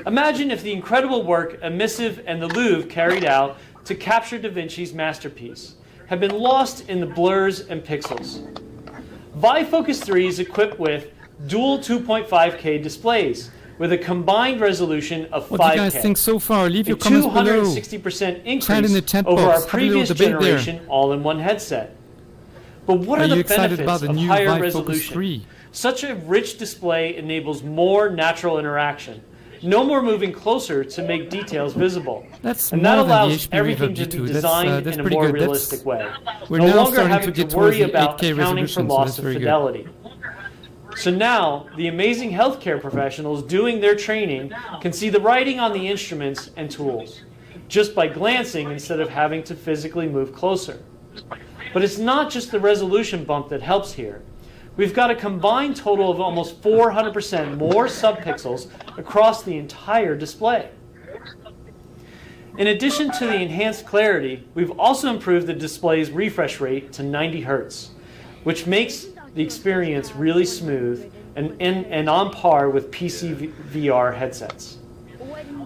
Imagine if the incredible work Emissive and the Louvre carried out to capture Da Vinci's masterpiece had been lost in the blurs and pixels. Vive Focus 3 is equipped with dual 2.5K displays with a combined resolution of 5K.
What do you guys think so far? Leave your
a
comments below.
260%
Chat in the
increase
chat
over
box.
our
Have a little
previous
debate there.
generation all-in-one headset. But what
Are
are
you
the
excited
benefits
about the
of
new
higher
Vive Focus
resolution?
3?
Such a rich display enables more natural interaction. No more moving closer to make details visible.
That's
And that
more than the
allows
HP
everything
Vive
to
G2.
be designed
That's
in a
pretty
more
good.
realistic way.
We're
No
now
longer
starting
having
to get
to
towards
worry
the
about
8K
accounting for
resolution, so
loss
that's
of
very good.
fidelity. So now, the amazing healthcare professionals doing their training can see the writing on the instruments and tools, just by glancing instead of having to physically move closer. But it's not just the resolution bump that helps here. We've got a combined total of almost 400% more subpixels across the entire display. In addition to the enhanced clarity, we've also improved the display's refresh rate to 90 Hz, which makes the experience really smooth and on par with PC VR headsets.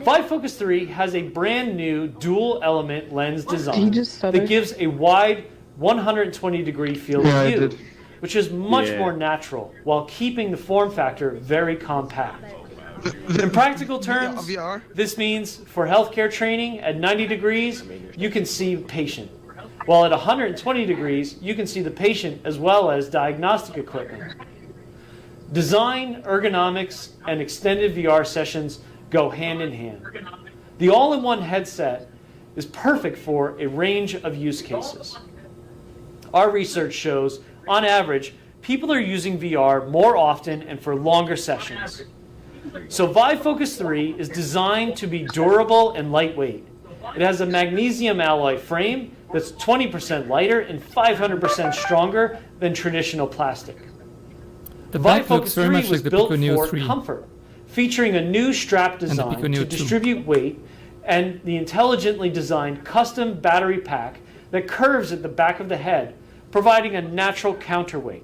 Vive Focus 3 has a brand new dual element lens design that gives a wide 120-degree field of view, which is much more natural while keeping the form factor very compact. In practical terms, this means for healthcare training at 90 degrees, you can see the patient, while at 120 degrees, you can see the patient as well as diagnostic equipment. Design, ergonomics, and extended VR sessions go hand in hand. The all-in-one headset is perfect for a range of use cases. Our research shows, on average, people are using VR more often and for longer sessions. So Vive Focus 3 is designed to be durable and lightweight. It has a magnesium alloy frame that's 20% lighter and 500% stronger than traditional plastic.
The
Vive
back looks
Focus
very
3
much
was
like the
built
Pico Neo
for
3.
comfort, featuring a new strap design
Pico Neo
to
2.
distribute weight and the intelligently designed custom battery pack that curves at the back of the head, providing a natural counterweight.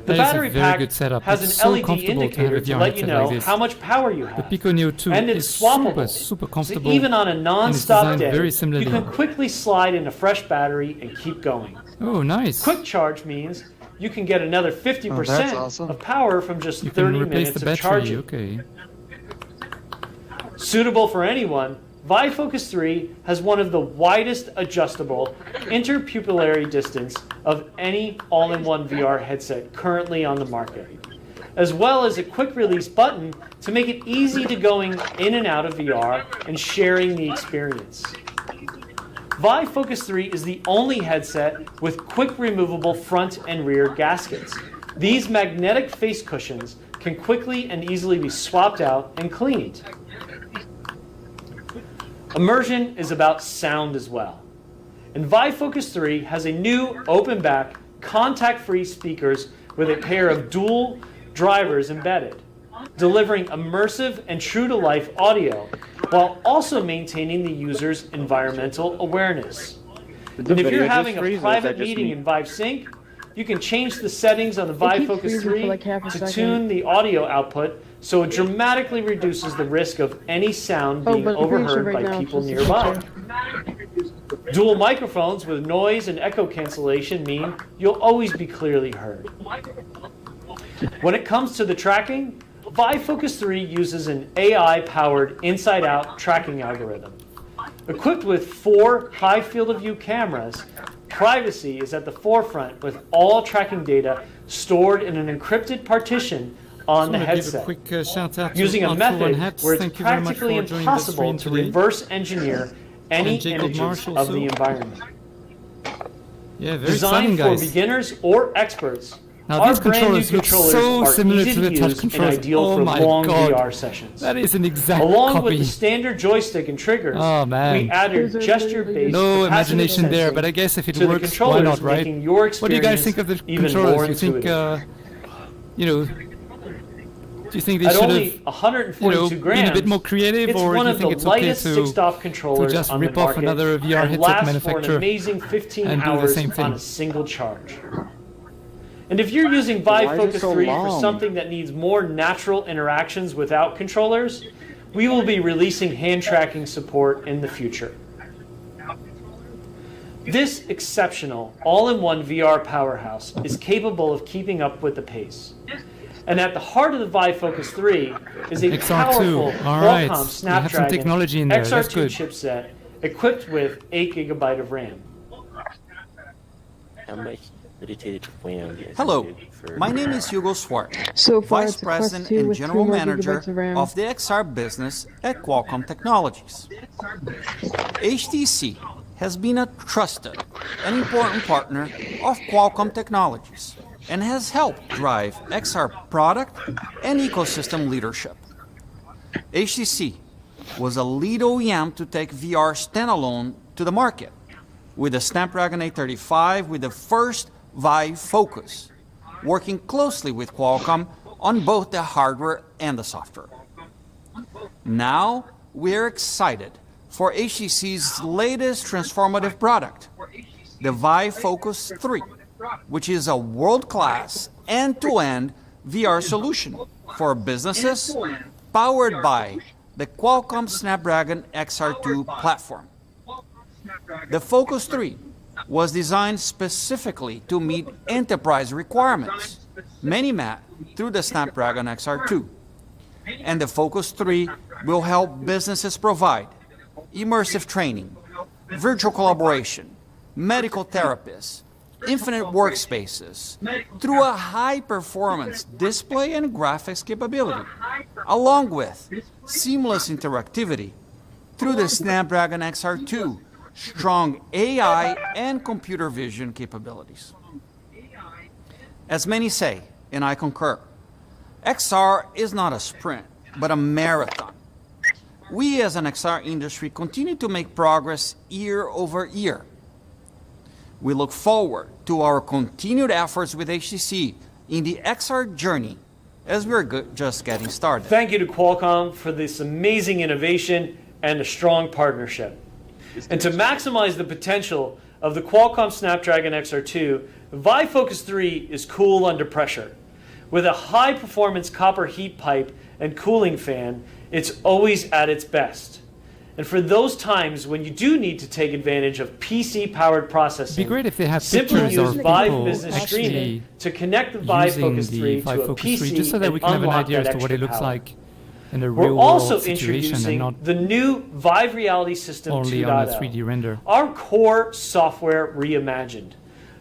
The battery pack has an LED indicator to let you know how much power you have.
The Pico Neo 2
and
is
it's swappable.
super comfortable.
So even on a non-stop day,
very
you
similarly.
can quickly slide in a fresh battery and keep going.
Oh, nice.
Quick charge means you can get another 50%
that's awesome.
of power from just
You
30
can replace
minutes
the
of
battery,
charging.
okay.
Suitable for anyone, Vive Focus 3 has one of the widest adjustable interpupillary distance of any all-in-one VR headset currently on the market, as well as a quick release button to make it easy to going in and out of VR and sharing the experience. Vive Focus 3 is the only headset with quick removable front and rear gaskets. These magnetic face cushions can quickly and easily be swapped out and cleaned. Immersion is about sound as well. And Vive Focus 3 has a new open-back, contact-free speakers with a pair of dual drivers embedded, delivering immersive and true-to-life audio, while also maintaining the user's environmental awareness. And if you're having a private meeting in Vive Sync, you can change the settings on the Vive Focus 3 to tune the audio output so it dramatically reduces the risk of any sound being overheard by people nearby. Dual microphones with noise and echo cancellation mean you'll always be clearly heard. When it comes to the tracking, Vive Focus 3 uses an AI-powered inside-out tracking algorithm. Equipped with 4 high field of view cameras, privacy is at the forefront with all tracking data stored in an encrypted partition on the headset, using a method where it's practically impossible to reverse engineer any images of the environment.
Yeah, very
Designed
exciting,
for
guys.
beginners or experts,
Now
our
these
brand new
controllers look
controllers
so
are
similar
easy
to the
to
touch
use and
controllers.
ideal
Oh
for
my
long
God.
VR sessions.
That is an exact
Along
copy.
with the standard joystick and triggers,
Oh, man.
we added gesture-based
No
capacitive
imagination there,
sensing
but I guess if it
to the
works, why
controllers,
not, right?
making your
What do you guys think of the
experience even more
controllers? Do you think,
intuitive.
you know, do you think they
At
should
only
have,
142 grams,
been a bit more creative,
it's
or
one
do you
of
think
the
it's okay
lightest
to
6-DoF controllers
just
on
rip
the
off
market
another VR
and
headset
lasts for an
manufacturer
amazing 15
and do the
hours
same thing?
on a single charge. And if you're using
Why
Vive
is it
Focus
so
3 for
long?
something that needs more natural interactions without controllers, we will be releasing hand tracking support in the future. This exceptional, all-in-one VR powerhouse is capable of keeping up with the pace. And at the heart of the Vive Focus 3 is a
XR2.
powerful
All right.
Qualcomm
We have some
Snapdragon
technology in there. That's
XR2
good.
chipset equipped with 8 GB of RAM.
How much dedicated RAM is
Hello,
needed for
my name is Hugo Swart,
So far,
Vice
it's a Quest
President
2
and
with
General
3 more
Manager
gigabytes of RAM.
of the XR business at Qualcomm Technologies. HTC has been a trusted and important partner of Qualcomm Technologies and has helped drive XR product and ecosystem leadership. HTC was a lead OEM to take VR standalone to the market, with the Snapdragon 835 with the first Vive Focus, working closely with Qualcomm on both the hardware and the software. Now we're excited for HTC's latest transformative product, the Vive Focus 3, which is a world-class end-to-end VR solution for businesses powered by the Qualcomm Snapdragon XR2 platform. The Focus 3 was designed specifically to meet enterprise requirements, many met through the Snapdragon XR2. And the Focus 3 will help businesses provide immersive training, virtual collaboration, medical therapists, infinite workspaces through a high-performance display and graphics capability, along with seamless interactivity through the Snapdragon XR2 strong AI and computer vision capabilities. As many say, and I concur, XR is not a sprint, but a marathon. We as an XR industry continue to make progress year over year. We look forward to our continued efforts with HTC in the XR journey as we're just getting started.
Thank you to Qualcomm for this amazing innovation and a strong partnership. And to maximize the potential of the Qualcomm Snapdragon XR2, Vive Focus 3 is cool under pressure. With a high-performance copper heat pipe and cooling fan, it's always at its best. And for those times when you do need to take advantage of PC-powered processing,
It'd be great if they had
simply
pictures
use
of
Vive
people
Business
actually
Streaming to connect the Vive
using
Focus
the
3
Vive
to a
Focus
PC
3, just so that we
and
can have an
unlock
idea
that
as to what
extra
it looks
power.
like in a
We're
real
also
world situation and
introducing
not
the new Vive Reality System
only
2.0,
on a 3D render.
our core software reimagined,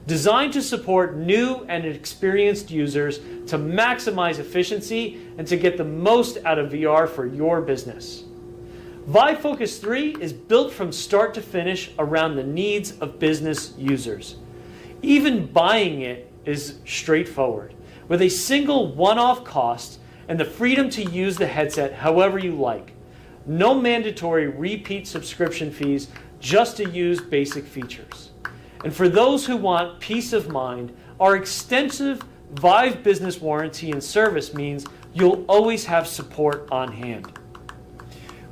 designed to support new and experienced users to maximize efficiency and to get the most out of VR for your business. Vive Focus 3 is built from start to finish around the needs of business users. Even buying it is straightforward, with a single one-off cost and the freedom to use the headset however you like. No mandatory repeat subscription fees, just to use basic features. And for those who want peace of mind, our extensive Vive business warranty and service means you'll always have support on hand.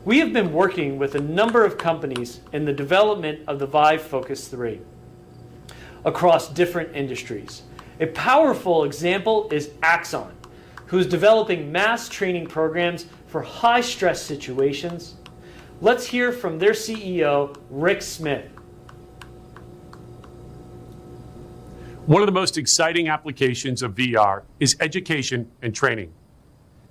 We have been working with a number of companies in the development of the Vive Focus 3 across different industries. A powerful example is Axon, who's developing mass training programs for high-stress situations. Let's hear from their CEO, Rick Smith.
One of the most exciting applications of VR is education and training.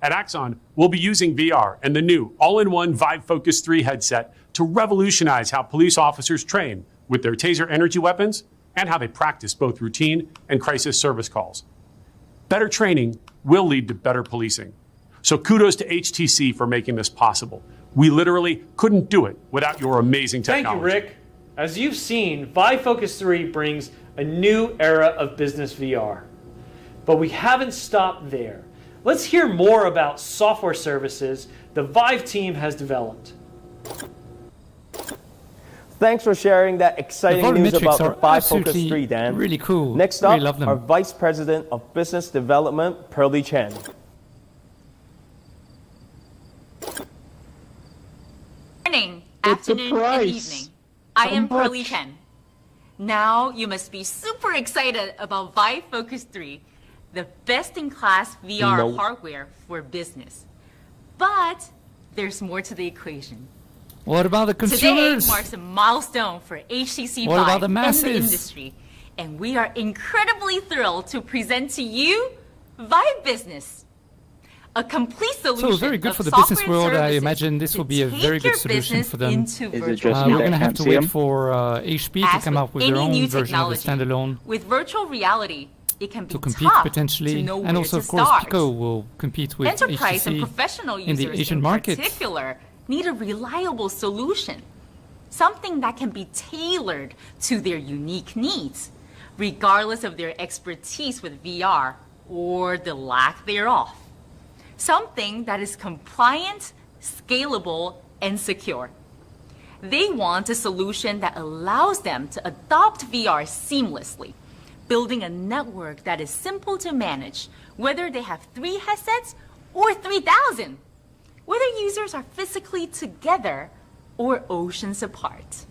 At Axon, we'll be using VR and the new all-in-one Vive Focus 3 headset to revolutionize how police officers train with their taser energy weapons and how they practice both routine and crisis service calls. Better training will lead to better policing. So kudos to HTC for making this possible. We literally couldn't do it without your amazing technology.
Thank you, Rick. As you've seen, Vive Focus 3 brings a new era of business VR. But we haven't stopped there. Let's hear more about software services the Vive team has developed.
Thanks for sharing that exciting news about the Vive Focus 3, Dan.
Really cool.
Next up, our Vice President of Business Development, Pearly Chen.
Morning, afternoon, and evening. I am Pearly Chen. Now you must be super excited about Vive Focus 3, the best-in-class VR hardware for business. But there's more to the equation.
What about the consumers?
Today marks a milestone for HTC
What
Vive
about the masses?
and the industry, and we are incredibly thrilled to present to you Vive Business, a complete solution.
So very good
of
for the business
software
world. I
services
imagine this will be a
to
very
take
good
your
solution
business
for them.
into
We're
virtual
going to have to
reality.
wait for HP to
As
come up with their
any
own
new
version of the
technology,
standalone
with virtual reality, it can be
to compete
tough
potentially,
to know
and
where
also
to
of course
start.
Pico will compete with
Enterprise and
HTC
professional
in
users
the Asian market.
particular need a reliable solution, something that can be tailored to their unique needs, regardless of their expertise with VR or the lack thereof. Something that is compliant, scalable, and secure. They want a solution that allows them to adopt VR seamlessly, building a network that is simple to manage, whether they have 3 headsets or 3,000, whether users are physically together or oceans apart.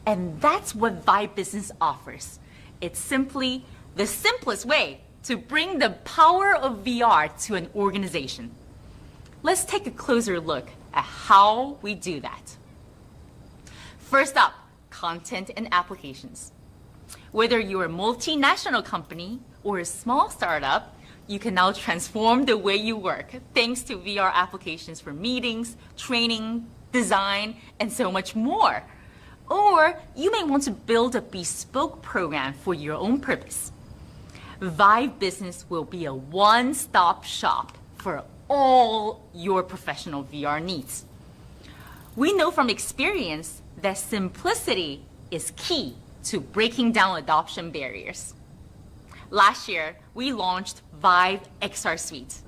And that's what Vive Business offers. It's simply the simplest way to bring the power of VR to an organization. Let's take a closer look at how we do that. First up, content and applications. Whether you're a multinational company or a small startup, you can now transform the way you work thanks to VR applications for meetings, training, design, and so much more. Or you may want to build a bespoke program for your own purpose. Vive Business will be a one-stop shop for all your professional VR needs. We know from experience that simplicity is key to breaking down adoption barriers. Last year, we launched Vive XR Suite,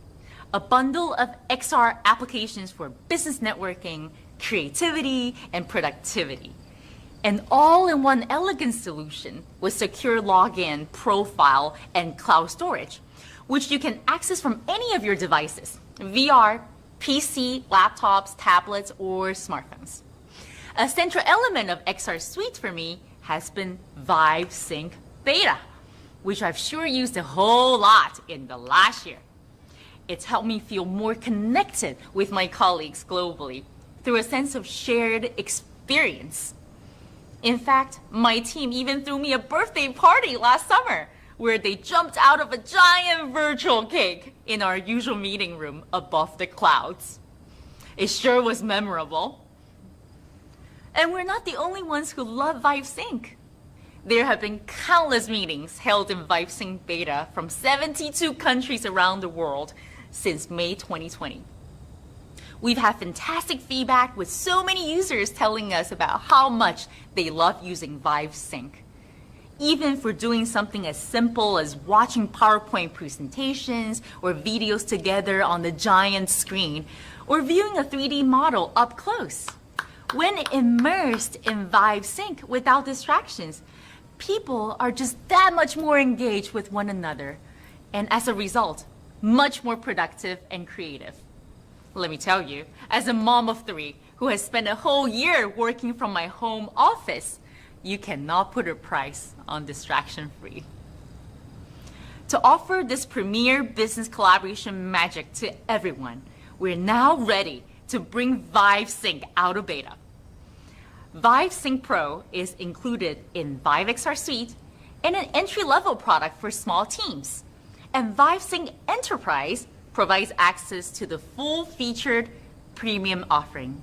a bundle of XR applications for business networking, creativity, and productivity. An all-in-one elegant solution with secure login, profile, and cloud storage, which you can access from any of your devices, VR, PC, laptops, tablets, or smartphones. A central element of XR Suite for me has been Vive Sync Beta, which I've sure used a whole lot in the last year. It's helped me feel more connected with my colleagues globally through a sense of shared experience. In fact, my team even threw me a birthday party last summer where they jumped out of a giant virtual cake in our usual meeting room above the clouds. It sure was memorable. And we're not the only ones who love Vive Sync. There have been countless meetings held in Vive Sync Beta from 72 countries around the world since May 2020. We've had fantastic feedback with so many users telling us about how much they love using Vive Sync. Even for doing something as simple as watching PowerPoint presentations or videos together on the giant screen, or viewing a 3D model up close. When immersed in Vive Sync without distractions, people are just that much more engaged with one another, and as a result, much more productive and creative. Let me tell you, as a mom of 3 who has spent a whole year working from my home office, you cannot put a price on distraction-free. To offer this premier business collaboration magic to everyone, we're now ready to bring Vive Sync out of beta. Vive Sync Pro is included in Vive XR Suite and an entry-level product for small teams. And Vive Sync Enterprise provides access to the full-featured premium offering.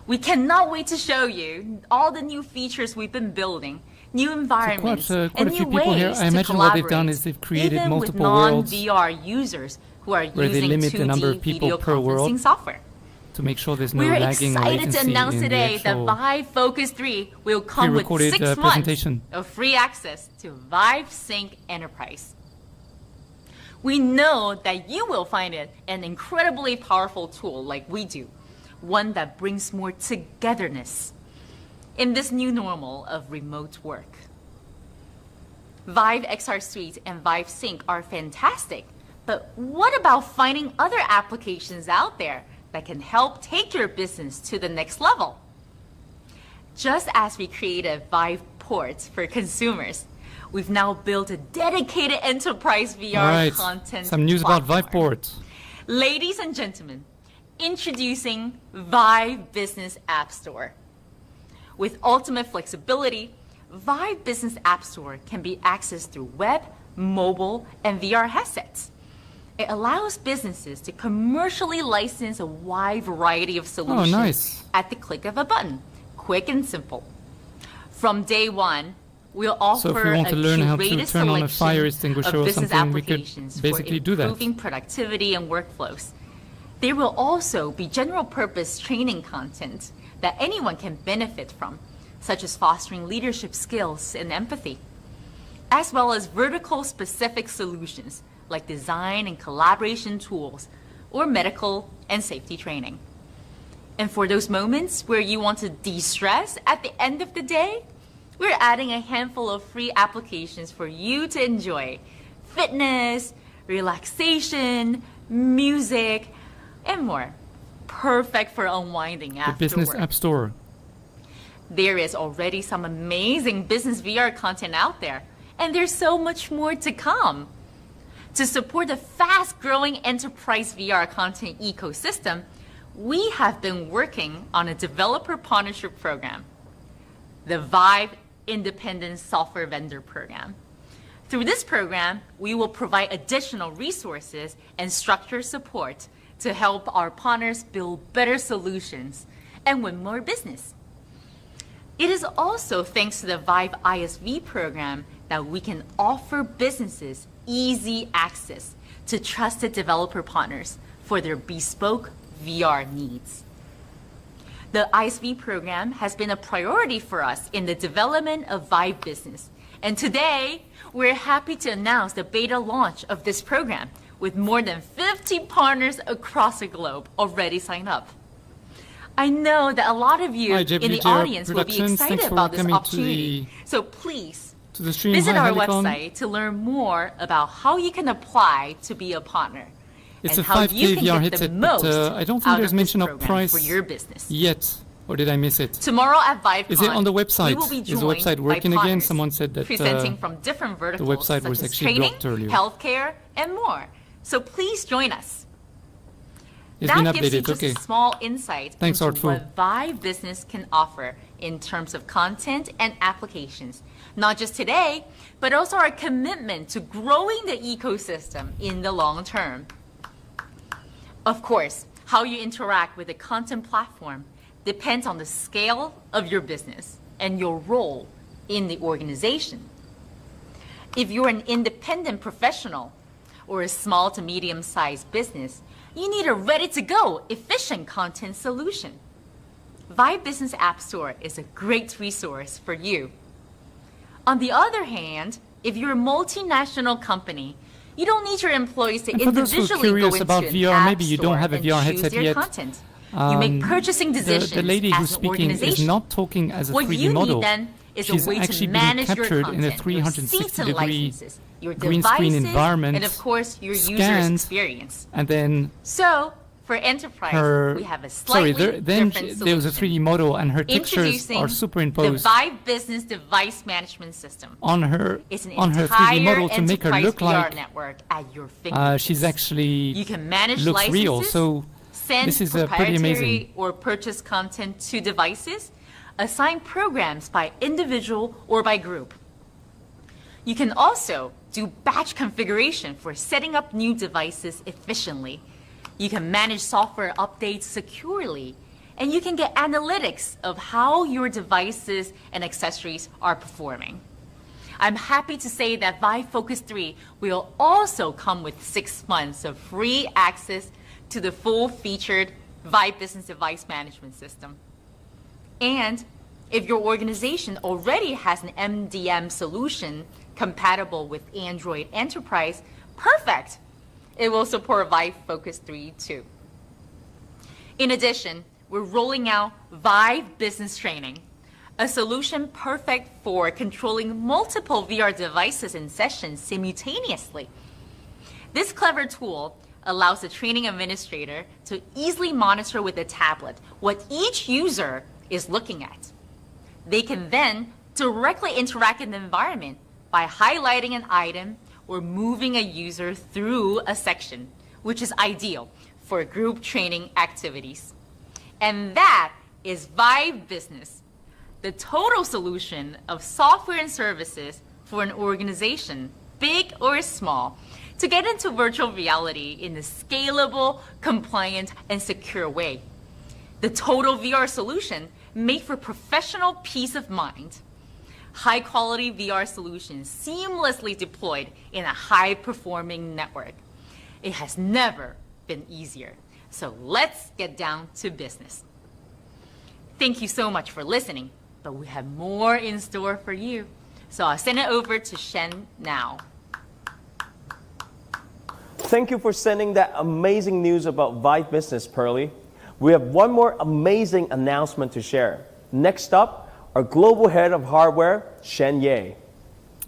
We cannot wait to show you all the new features we've been building, new environments,
quite
and
a few
new
people here.
ways
I
to
imagine what they've
collaborate,
done is they've created
even
multiple
with
worlds
non-VR users who are
where they
using
limit the
2D
number of people
video
per world
conferencing software.
to make sure there's no
We're
lagging or
excited
latency
to announce
in
today
the
that
actual
Vive Focus 3 will come with
pre-recorded
6 months
presentation.
of free access to Vive Sync Enterprise. We know that you will find it an incredibly powerful tool like we do, one that brings more togetherness in this new normal of remote work. Vive XR Suite and Vive Sync are fantastic, but what about finding other applications out there that can help take your business to the next level? Just as we created Vive Ports for consumers, we've now built a dedicated enterprise VR content
some news
platform.
about VivePort.
Ladies and gentlemen, introducing Vive Business App Store. With ultimate flexibility, Vive Business App Store can be accessed through web, mobile, and VR headsets. It allows businesses to commercially license a wide variety of solutions at the click of a button, quick and simple. From day one, we'll offer
So if we want to learn how to
curated
turn on a
selection
fire extinguisher
of
or
business
something, we could
applications
basically
for
do that.
improving productivity and workflows. There will also be general purpose training content that anyone can benefit from, such as fostering leadership skills and empathy, as well as vertical specific solutions like design and collaboration tools or medical and safety training. And for those moments where you want to de-stress at the end of the day, we're adding a handful of free applications for you to enjoy: fitness, relaxation, music, and more. Perfect for unwinding
The
after
Business
work.
App Store.
There is already some amazing business VR content out there, and there's so much more to come. To support the fast-growing enterprise VR content ecosystem, we have been working on a developer partnership program, the Vive Independent Software Vendor Program. Through this program, we will provide additional resources and structured support to help our partners build better solutions and win more business. It is also thanks to the Vive ISV program that we can offer businesses easy access to trusted developer partners for their bespoke VR needs. The ISV program has been a priority for us in the development of Vive Business. And today, we're happy to announce the beta launch of this program with more than 50 partners across the globe already signed up. I know that a lot of you
Hi,
in the
JPJ
audience will be
Productions.
excited
Thanks for
about this
coming to
opportunity.
the-
So please,
to the stream.
visit
Hi,
our
Helicon.
website to learn more about how you can apply to be a partner.
It's
and
a
how
5K
you can
VR
get
headset,
the most
but I don't think
out
there's
of this
mention of
program
price
for your business.
yet. Or did I miss it?
Tomorrow at ViveCon,
Is it on the
we
website?
will be
Is the
joined
website
by
working again?
partners
Someone said that
presenting from different verticals
the website
such
was
as
actually
training,
blocked earlier.
healthcare, and more. So please join us.
It's
That
been
gives you
updated.
just
Okay.
a small insight
Thanks,
into
Artfu.
what Vive Business can offer in terms of content and applications, not just today, but also our commitment to growing the ecosystem in the long term. Of course, how you interact with the content platform depends on the scale of your business and your role in the organization. If you're an independent professional or a small to medium-sized business, you need a ready-to-go, efficient content solution. Vive Business App Store is a great resource for you. On the other hand, if you're a multinational company, you don't need your employees to
And for those who are
individually go
curious
into
about
an
VR,
app
maybe you don't
store
have a
and
VR
choose
headset
your
yet.
content. You make purchasing decisions
The lady
as
who's
an
speaking is
organization.
not talking as a
What
3D
you
model.
need then is
She's
a way
actually
to
being
manage your
captured
content,
in a
your seats
360
and
degree
licenses, your
green screen
devices,
environment,
and of course your user
scanned,
experience.
and then
So For enterprise, we have a slightly different solution.
There was a 3D model, and her textures are superimposed
the Vive Business Device Management System.
on her
It's an
3D model to make her
enterprise
look
VR
like
network at your fingertips.
she's actually
You can manage
looks
licenses,
real. So
send
this is pretty
proprietary
amazing.
or purchase content to devices, assign programs by individual or by group. You can also do batch configuration for setting up new devices efficiently. You can manage software updates securely, and you can get analytics of how your devices and accessories are performing. I'm happy to say that Vive Focus 3 will also come with 6 months of free access to the full-featured Vive Business Device Management System. And if your organization already has an MDM solution compatible with Android Enterprise, perfect! It will support Vive Focus 3 too. In addition, we're rolling out Vive Business Training, a solution perfect for controlling multiple VR devices in sessions simultaneously. This clever tool allows the training administrator to easily monitor with a tablet what each user is looking at. They can then directly interact in the environment by highlighting an item or moving a user through a section, which is ideal for group training activities. And that is Vive Business, the total solution of software and services for an organization, big or small, to get into virtual reality in a scalable, compliant, and secure way. The total VR solution made for professional peace of mind. High-quality VR solutions seamlessly deployed in a high-performing network. It has never been easier. So let's get down to business. Thank you so much for listening, but we have more in store for you. So I'll send it over to Shen now.
Thank you for sending that amazing news about Vive Business, Pearly. We have one more amazing announcement to share. Next up, our global head of hardware, Shen Ye.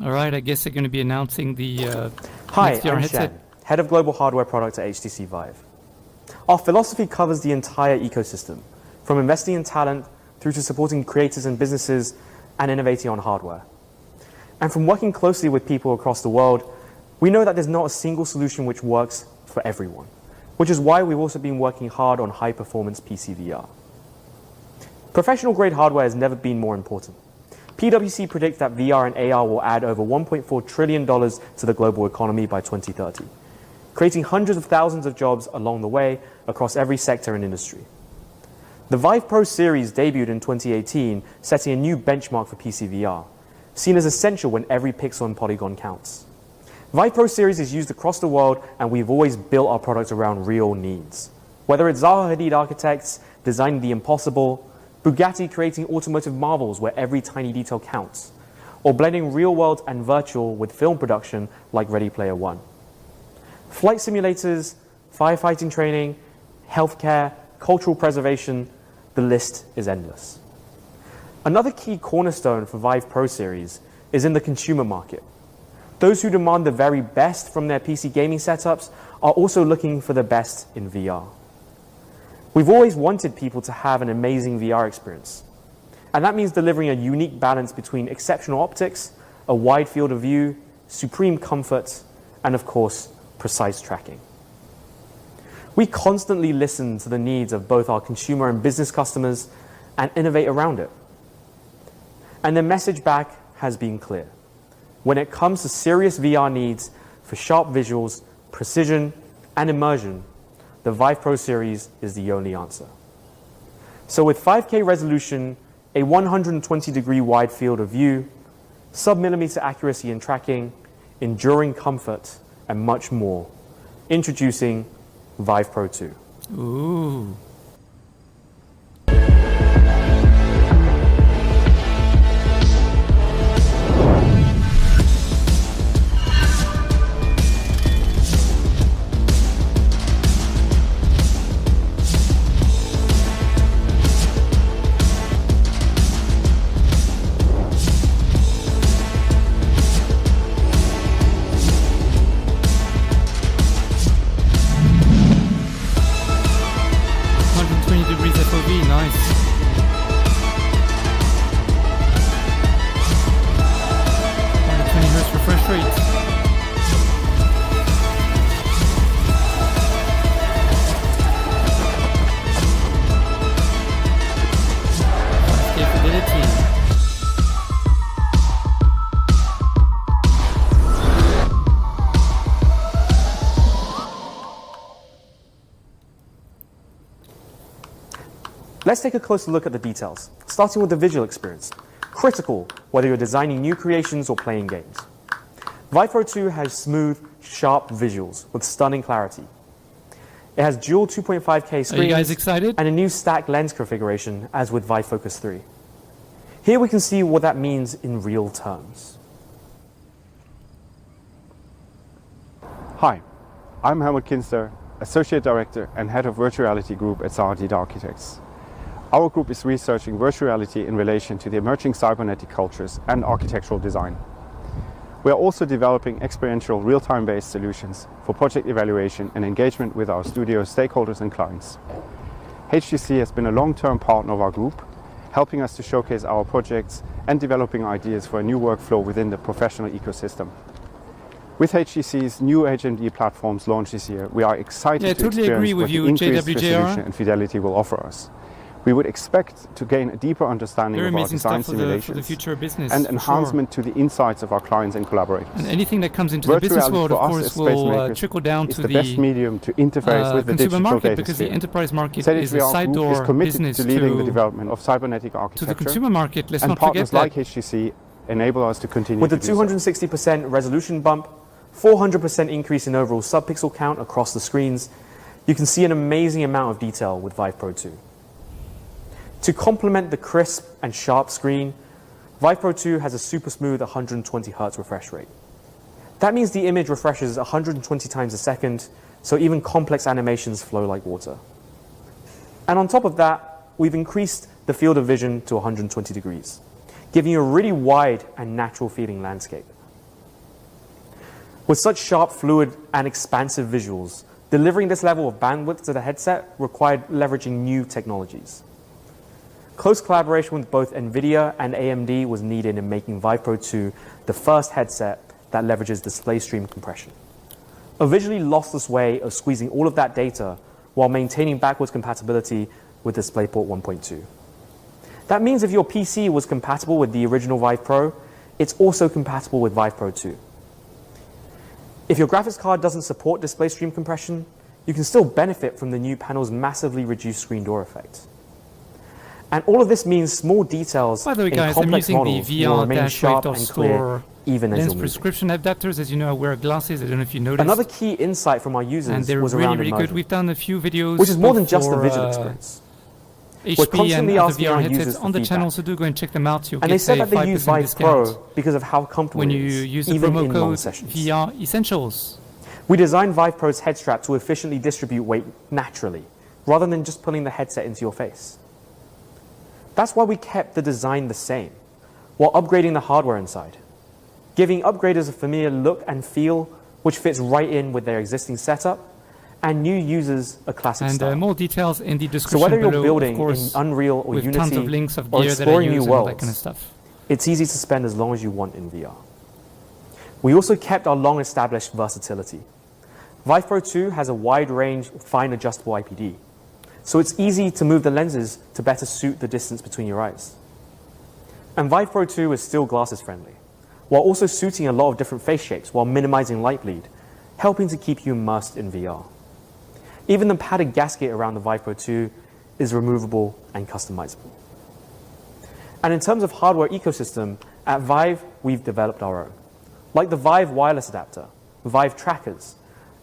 All right, I guess they're going to be announcing the
Hi,
next VR
I'm
headset.
Shen, head of global hardware products at HTC Vive. Our philosophy covers the entire ecosystem, from investing in talent through to supporting creators and businesses and innovating on hardware. And from working closely with people across the world, we know that there's not a single solution which works for everyone, which is why we've also been working hard on high-performance PC VR. Professional-grade hardware has never been more important. PwC predicts that VR and AR will add over $1.4 trillion to the global economy by 2030, creating hundreds of thousands of jobs along the way across every sector and industry. The Vive Pro series debuted in 2018, setting a new benchmark for PC VR, seen as essential when every pixel and polygon counts. Vive Pro series is used across the world, and we've always built our products around real needs. Whether it's Zaha Hadid architects designing the impossible, Bugatti creating automotive marvels where every tiny detail counts, or blending real world and virtual with film production like Ready Player One. Flight simulators, firefighting training, healthcare, cultural preservation, the list is endless. Another key cornerstone for Vive Pro series is in the consumer market. Those who demand the very best from their PC gaming setups are also looking for the best in VR. We've always wanted people to have an amazing VR experience. And that means delivering a unique balance between exceptional optics, a wide field of view, supreme comfort, and of course, precise tracking. We constantly listen to the needs of both our consumer and business customers and innovate around it. And the message back has been clear. When it comes to serious VR needs for sharp visuals, precision, and immersion, the Vive Pro series is the only answer. So with 5K resolution, a 120-degree wide field of view, sub-millimeter accuracy in tracking, enduring comfort, and much more, introducing Vive Pro 2.
Ooh.
Let's take a closer look at the details, starting with the visual experience. Critical, whether you're designing new creations or playing games. Vive Pro 2 has smooth, sharp visuals with stunning clarity. It has dual 2.5K screens.
Are you guys excited?
And a new stacked lens configuration, as with Vive Focus 3. Here we can see what that means in real terms.
Hi, I'm Helmut Kinster, Associate Director and Head of Virtual Reality Group at Sardi Architects. Our group is researching virtual reality in relation to the emerging cybernetic cultures and architectural design. We are also developing experiential real-time based solutions for project evaluation and engagement with our studio stakeholders and clients. HTC has been a long-term partner of our group, helping us to showcase our projects and developing ideas for a new workflow within the professional ecosystem. With HTC's new HMD platforms launched this year, we are excited to experience what the increased resolution and fidelity will offer us. We would expect to gain a deeper understanding of our design simulations and enhancement to the insights of our clients and collaborators.
And anything that comes into the business world, of course, will trickle down to the
best medium to interface with the
consumer
digital
market,
data
because
sphere.
the enterprise market
ZHVR
is a side
Group
door
is committed
business
to leading the
to
development of cybernetic architecture.
the consumer market. Let's
and
not forget
partners
that.
like HTC enable us to continue
With
to
the
do so.
260% resolution bump, 400% increase in overall subpixel count across the screens, you can see an amazing amount of detail with Vive Pro 2. To complement the crisp and sharp screen, Vive Pro 2 has a super smooth 120 Hz refresh rate. That means the image refreshes 120 times a second, so even complex animations flow like water. And on top of that, we've increased the field of vision to 120 degrees, giving you a really wide and natural feeling landscape. With such sharp, fluid, and expansive visuals, delivering this level of bandwidth to the headset required leveraging new technologies. Close collaboration with both NVIDIA and AMD was needed in making Vive Pro 2 the first headset that leverages display stream compression, a visually lossless way of squeezing all of that data while maintaining backwards compatibility with DisplayPort 1.2. That means if your PC was compatible with the original Vive Pro, it's also compatible with Vive Pro 2. If your graphics card doesn't support display stream compression, you can still benefit from the new panel's massively reduced screen door effect. And all of this means small details
By the way,
in
guys, I'm
complex
using
models
the
will remain
VR
sharp and clear
store
even as
lens
you're moving.
prescription adapters. As you know, I wear glasses. I don't know if you noticed.
Another key insight from our users
and they're
was
really,
around
really
immersion,
good. We've done a few videos,
which is more than just the
for,
visual experience. We're
HP and
constantly
other
asking
VR
our
headsets
users
on
for
the channel,
feedback.
so do go and check them out. You'll
And
get
they said
a
that they use
5%
Vive
discount
Pro because of how comfortable
when
it
you
is,
use the
even
promo
in long
code
sessions.
VR Essentials.
We designed Vive Pro's head strap to efficiently distribute weight naturally, rather than just pulling the headset into your face. That's why we kept the design the same, while upgrading the hardware inside, giving upgraders a familiar look and feel which fits right in with their existing setup, and new users a classic
And
style.
more details in the description
So whether you're
below,
building
of course,
in Unreal or
with
Unity
tons of links of
or
gear that I
exploring
use
new
and all
worlds,
that kind of stuff.
it's easy to spend as long as you want in VR. We also kept our long-established versatility. Vive Pro 2 has a wide-range, fine adjustable IPD, so it's easy to move the lenses to better suit the distance between your eyes. And Vive Pro 2 is still glasses friendly, while also suiting a lot of different face shapes while minimizing light bleed, helping to keep you immersed in VR. Even the padded gasket around the Vive Pro 2 is removable and customizable. And in terms of hardware ecosystem, at Vive, we've developed our own, like the Vive wireless adapter, Vive trackers,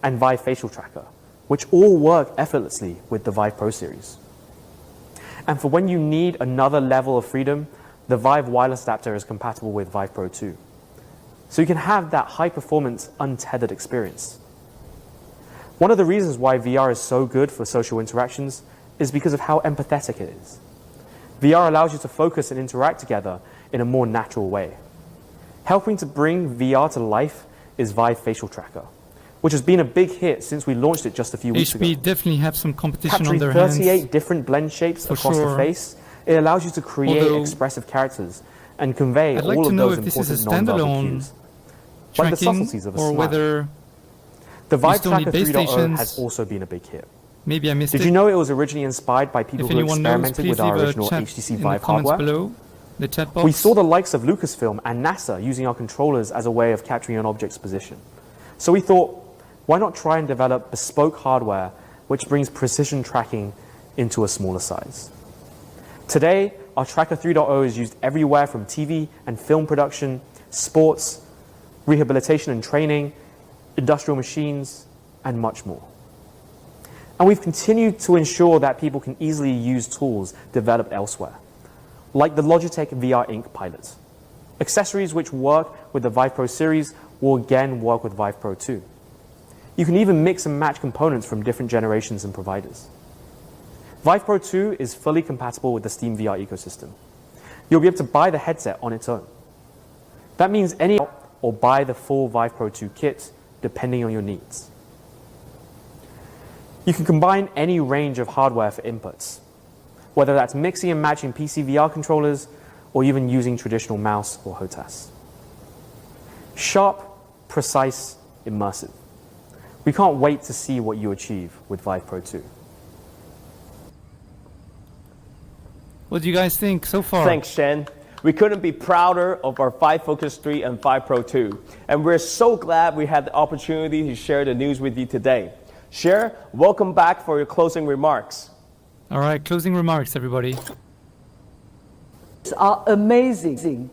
and Vive facial tracker, which all work effortlessly with the Vive Pro series. And for when you need another level of freedom, the Vive wireless adapter is compatible with Vive Pro 2. So you can have that high-performance, untethered experience. One of the reasons why VR is so good for social interactions is because of how empathetic it is. VR allows you to focus and interact together in a more natural way. Helping to bring VR to life is Vive Facial Tracker, which has been a big hit since we launched it just a few weeks ago.
HP definitely have some competition on
Capturing
their
38
hands.
different blend shapes
For
across
sure.
the face, it allows you to create
Although,
expressive characters and convey
I'd like
all
to
of
know
those
if this is
important
a
nonverbal
standalone
cues, like the
tracking
subtleties of a
or
smile.
whether
The
you
Vive
still need
Tracker
base
3.0
stations.
has also been a big hit.
Maybe I missed
Did
it.
you know it was originally inspired by people
If
who
anyone knows,
experimented
please
with our
leave a
original
chat
HTC
in the
Vive
comments
hardware?
below, the chat box.
We saw the likes of Lucasfilm and NASA using our controllers as a way of capturing an object's position. So we thought, why not try and develop bespoke hardware which brings precision tracking into a smaller size? Today, our Tracker 3.0 is used everywhere from TV and film production, sports, rehabilitation and training, industrial machines, and much more. And we've continued to ensure that people can easily use tools developed elsewhere, like the Logitech VR Ink Pilot. Accessories which work with the Vive Pro series will again work with Vive Pro 2. You can even mix and match components from different generations and providers. Vive Pro 2 is fully compatible with the Steam VR ecosystem. You'll be able to buy the headset on its own. That means any or buy the full Vive Pro 2 kit, depending on your needs. You can combine any range of hardware for inputs, whether that's mixing and matching PC VR controllers or even using traditional mouse or HOTAS. Sharp, precise, immersive. We can't wait to see what you achieve with Vive Pro 2.
What do you guys think so far?
Thanks, Shen. We couldn't be prouder of our Vive Focus 3 and Vive Pro 2. And we're so glad we had the opportunity to share the news with you today. Cher, welcome back for your closing remarks.
All right, closing remarks, everybody.
Are amazing.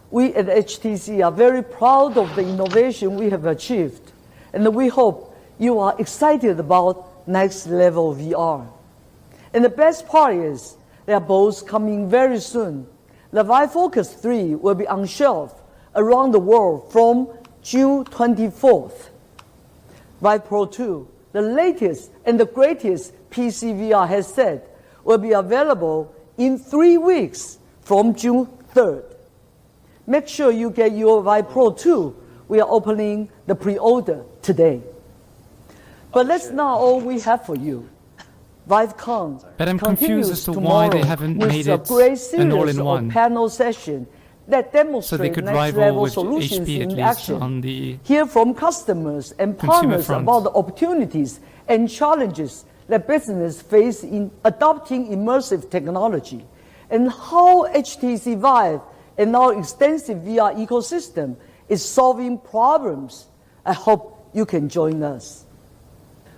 We at HTC are very proud of the innovation we have achieved. And we hope you are excited about next level VR. And the best part is, they are both coming very soon. The Vive Focus 3 will be on shelf around the world from June 24th. Vive Pro 2, the latest and the greatest PC VR headset, will be available in 3 weeks from June 3rd. Make sure you get your Vive Pro 2. We are opening the pre-order today. But that's not all we have for you. ViveCon
But I'm confused as to
tomorrow
why they haven't made
with
it
a great
an
series
all-in-one.
of panel session that demonstrate
So they could
next
rival
level
with
solutions
HP at
in
least
action.
on the
Hear from customers and
consumer
partners
front.
about the opportunities and challenges that business face in adopting immersive technology, and how HTC Vive and our extensive VR ecosystem is solving problems. I hope you can join us.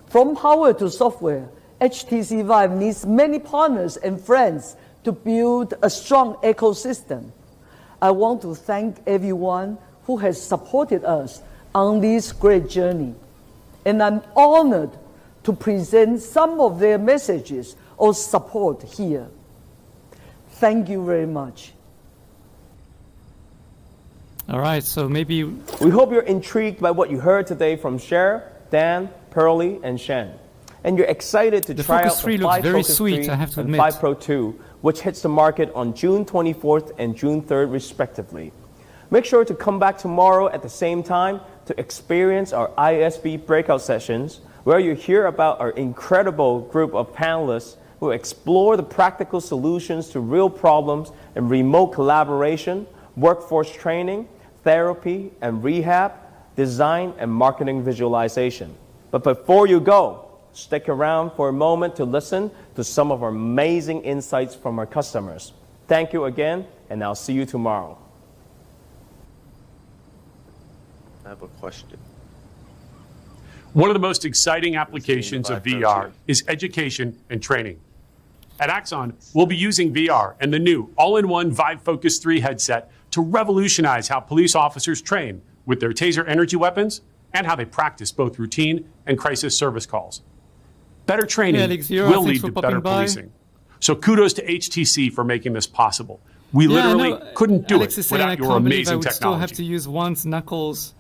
From hardware to software, HTC Vive needs many partners and friends to build a strong ecosystem. I want to thank everyone who has supported us on this great journey. And I'm honored to present some of their messages of support here. Thank you very much.
All right, so maybe...
We hope you're intrigued by what you heard today from Cher, Dan, Pearlie, and Shen. And you're excited to try
Focus
out
3
the
looks
Vive
very
Focus
sweet,
3
I have to
and
admit.
Vive Pro 2, which hits the market on June 24th and June 3rd, respectively. Make sure to come back tomorrow at the same time to experience our ISB breakout sessions, where you hear about our incredible group of panelists who explore the practical solutions to real problems in remote collaboration, workforce training, therapy and rehab, design and marketing visualization. But before you go, stick around for a moment to listen to some of our amazing insights from our customers. Thank you again, and I'll see you tomorrow.
I have a question.
One of the most exciting applications of VR is education and training. At Axon, we'll be using VR and the new all-in-one Vive Focus 3 headset to revolutionize how police officers train with their taser energy weapons and how they practice both routine and crisis service calls. Better training will lead to better policing. So kudos to HTC for making this possible. We literally couldn't do
Alex
it
is saying
without
I
your
can't believe
amazing
I would still have
technology.
to use one's knuckles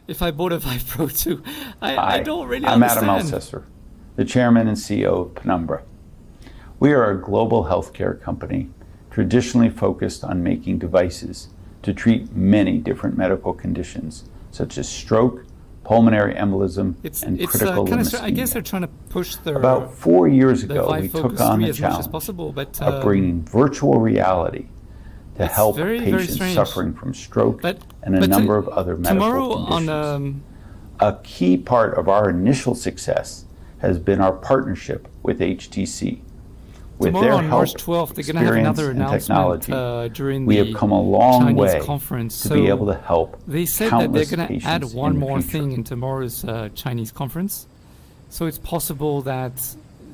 if I bought a Vive Pro 2. I don't really
I'm
understand.
Adam Elsesser, the chairman and CEO of Penumbra. We are a global healthcare company traditionally focused on making devices to treat many different medical conditions, such as stroke, pulmonary embolism, and critical limb ischemia.
I guess they're trying to push their
About 4 years
the
ago,
Vive
we
Focus
took on
3
the
as much as
challenge
possible, but,
of bringing virtual reality to help
very, very
patients
strange.
suffering from stroke and a
but
number of other medical
tomorrow
conditions.
on
A key part of our initial success has been our partnership with HTC. With
tomorrow
their
on
help,
March 12th, they're going to have
experience,
another
and
announcement
technology,
during
we
the
have come a long
Chinese
way
conference.
to
So
be able to help
they said that they're
countless
going to add
patients
one
in the
more
future.
thing in tomorrow's Chinese conference. So it's possible that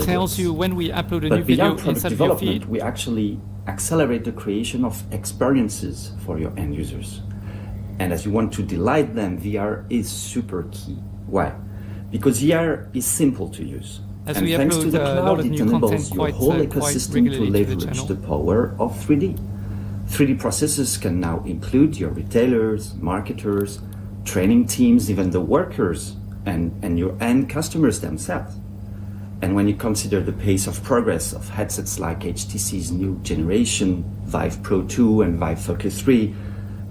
tells you when we upload a
but
new video
beyond product
inside of your
development,
feed.
we actually accelerate the creation of experiences for your end users. And as you want to delight them, VR is super key. Why? because VR is simple to use.
As
And
we
thanks to
upload
the
a lot
cloud,
of
it
new
enables
content
your
quite
whole
quite
ecosystem to
regularly to the
leverage
channel.
the power of 3D. 3D processors can now include your retailers, marketers, training teams, even the workers, and your end customers themselves. And when you consider the pace of progress of headsets like HTC's new generation, Vive Pro 2 and Vive Focus 3,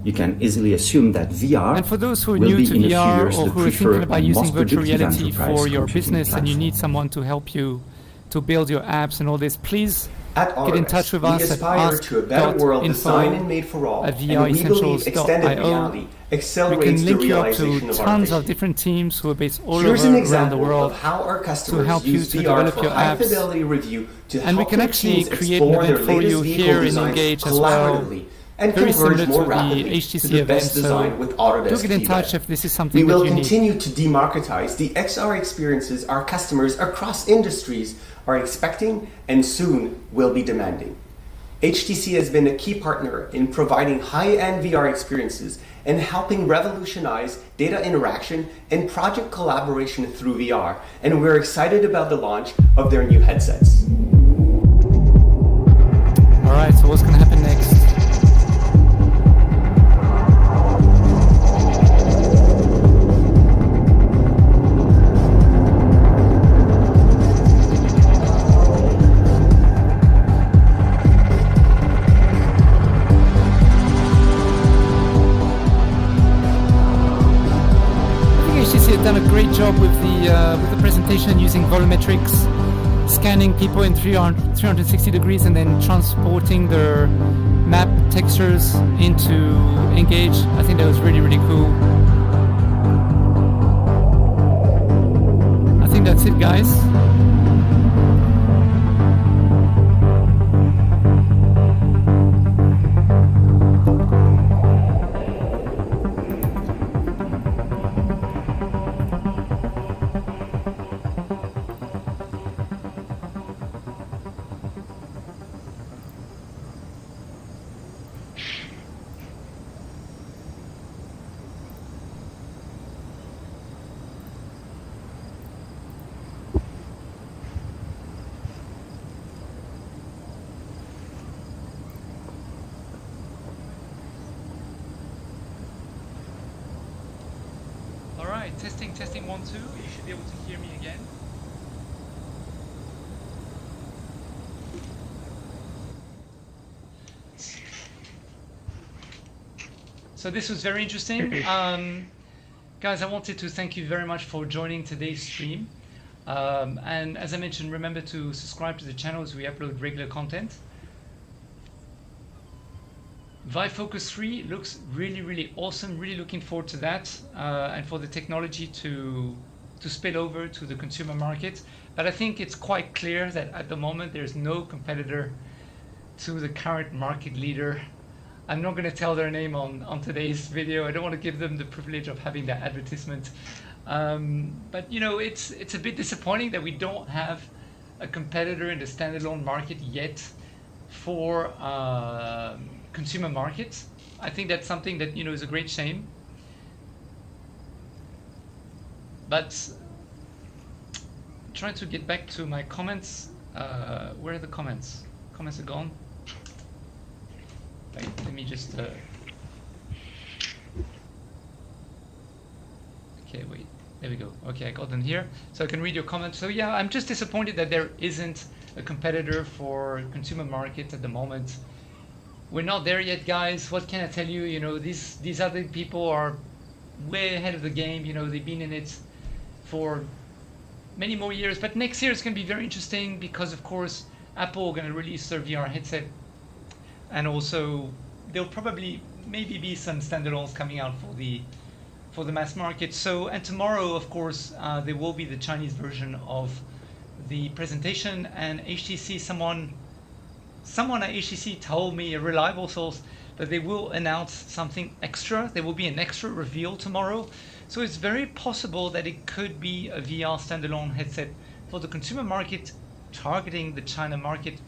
you can easily assume that VR
And for those who are
will
new
be
to
in a few
VR
years
or
the
who are thinking
preferred
about
and
using
most
virtual
predictive
reality
enterprise
for your
computing
business and you
platform.
need someone to help you to build your apps and all this, please
At
get in
Autodesk,
touch with
we
us at
aspire to a better world designed and made for all, and we believe extended reality
We
accelerates
can
the
link you up
realization
to
of our
tons
vision.
of different teams who are based all
Here's
over
an
around the
example
world
of how our
to
customers
help you
use
to
VR
develop
for
your apps.
high-fidelity review to
And we
help
can
their
actually
teams
create an
explore
event
their
for you
latest vehicle
here in
designs
Engage as well,
collaboratively and
very
converge
similar
more
to the
rapidly
HTC
to the
event.
best
So
design with Autodesk
do get in
Vive.
touch if this is something
We will
that you need.
continue to democratize the XR experiences our customers across industries are expecting and soon will be demanding. HTC has been a key partner in providing high-end VR experiences and helping revolutionize data interaction and project collaboration through VR, and we're excited about the launch of their new headsets.
Alright, so what's going to happen next? HTC had done a great job with the presentation using volumetrics, scanning people in 360 degrees and then transporting their map textures into Engage. I think that was really, really cool. I think that's it, guys. Alright, testing 1, 2. You should be able to hear me again. So this was very interesting. Guys, I wanted to thank you very much for joining today's stream. And as I mentioned, remember to subscribe to the channel as we upload regular content. Vive Focus 3 looks really, really awesome. Really looking forward to that and for the technology to spill over to the consumer market. But I think it's quite clear that at the moment there's no competitor to the current market leader. I'm not going to tell their name on today's video. I don't want to give them the privilege of having that advertisement. But you know, it's a bit disappointing that we don't have a competitor in the standalone market yet for consumer markets. I think that's something that, you know, is a great shame. But trying to get back to my comments. Where are the comments? Comments are gone. Wait, let me just okay, wait, there we go. Okay, I got them here, so I can read your comments. So yeah, I'm just disappointed that there isn't a competitor for consumer market at the moment. We're not there yet, guys. What can I tell you? You know, these other people are way ahead of the game. You know, they've been in it for many more years. But next year is going to be very interesting because, of course, Apple are going to release their VR headset, and also there'll probably maybe be some standalones coming out for the mass market. So, and tomorrow, of course, there will be the Chinese version of the presentation, and HTC, someone at HTC told me, a reliable source, that they will announce something extra. There will be an extra reveal tomorrow. So it's very possible that it could be a VR standalone headset for the consumer market, targeting the China market.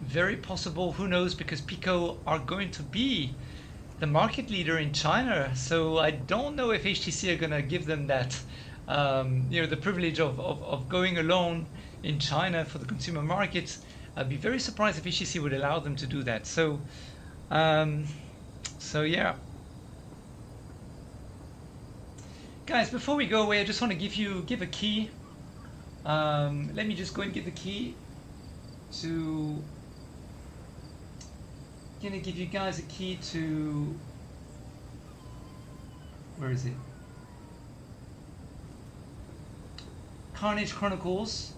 Very possible, who knows, because Pico are going to be the market leader in China. So I don't know if HTC are going to give them that
the privilege of going alone in China for the consumer markets, I'd be very surprised if HTC would allow them to do that. So yeah. Guys, before we go away, I just want to give a key. Let me just go and give the key to. I'm gonna give you guys a key to. Where is it? Carnage Chronicles.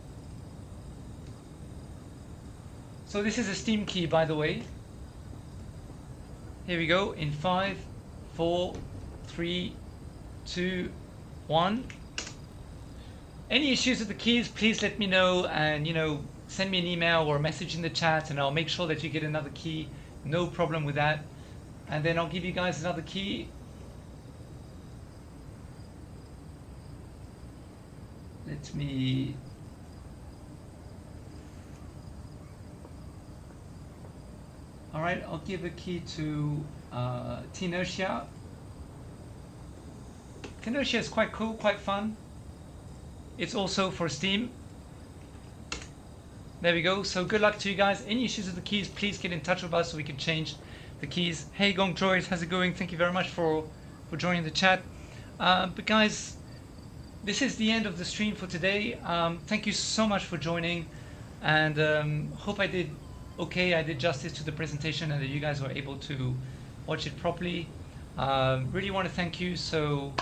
So this is a Steam key, by the way. Here we go. In 5, 4, 3, 2, 1. Any issues with the keys, please let me know, and send me an email or a message in the chat, and I'll make sure that you get another key. No problem with that. And then I'll give you guys another key. Let me. All right, I'll give a key to Tenosia. Tenosia is quite cool, quite fun. It's also for Steam. There we go. So good luck to you guys. Any issues with the keys, please get in touch with us so we can change the keys. Hey Gong Droid, how's it going? Thank you very much for joining the chat. But guys, this is the end of the stream for today. Thank you so much for joining, and hope I did okay. I did justice to the presentation and that you guys were able to watch it properly. Really want to thank you. So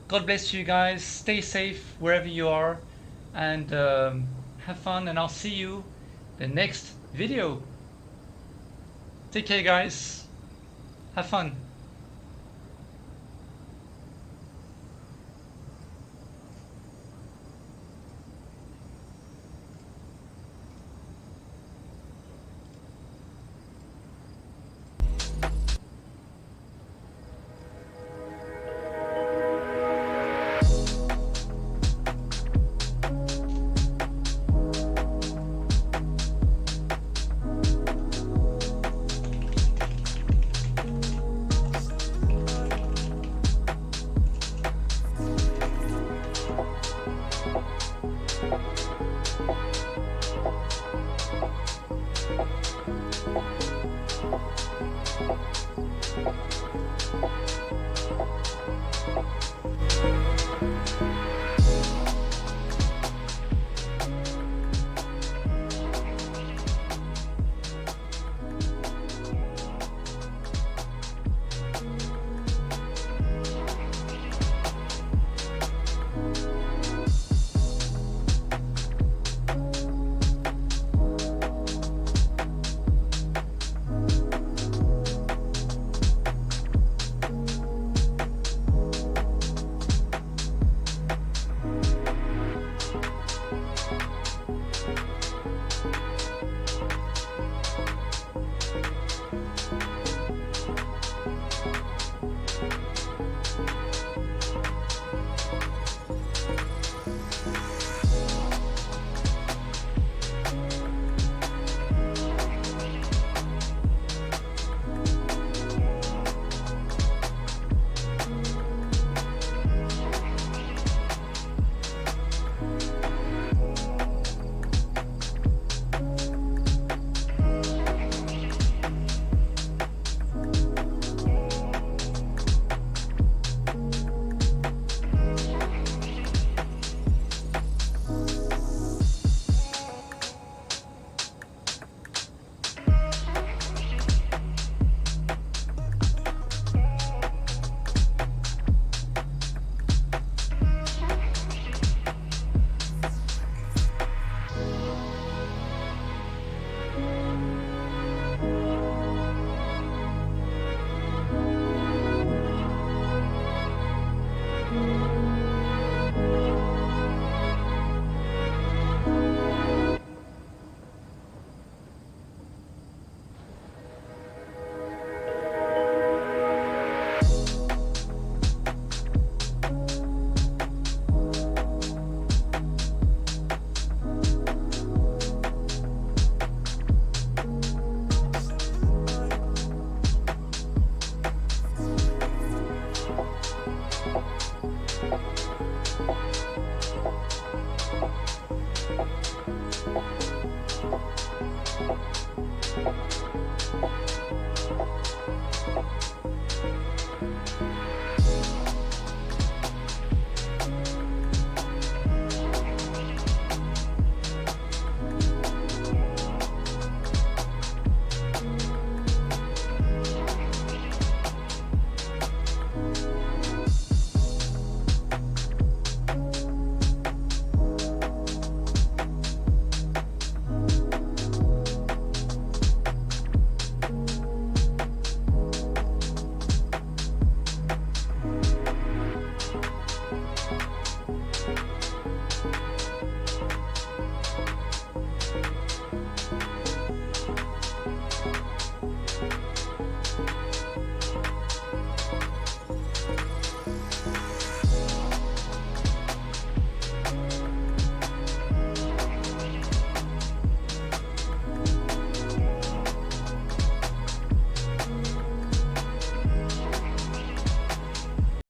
God bless you guys. Stay safe wherever you are, and have fun. And I'll see you the next video. Take care, guys. Have fun.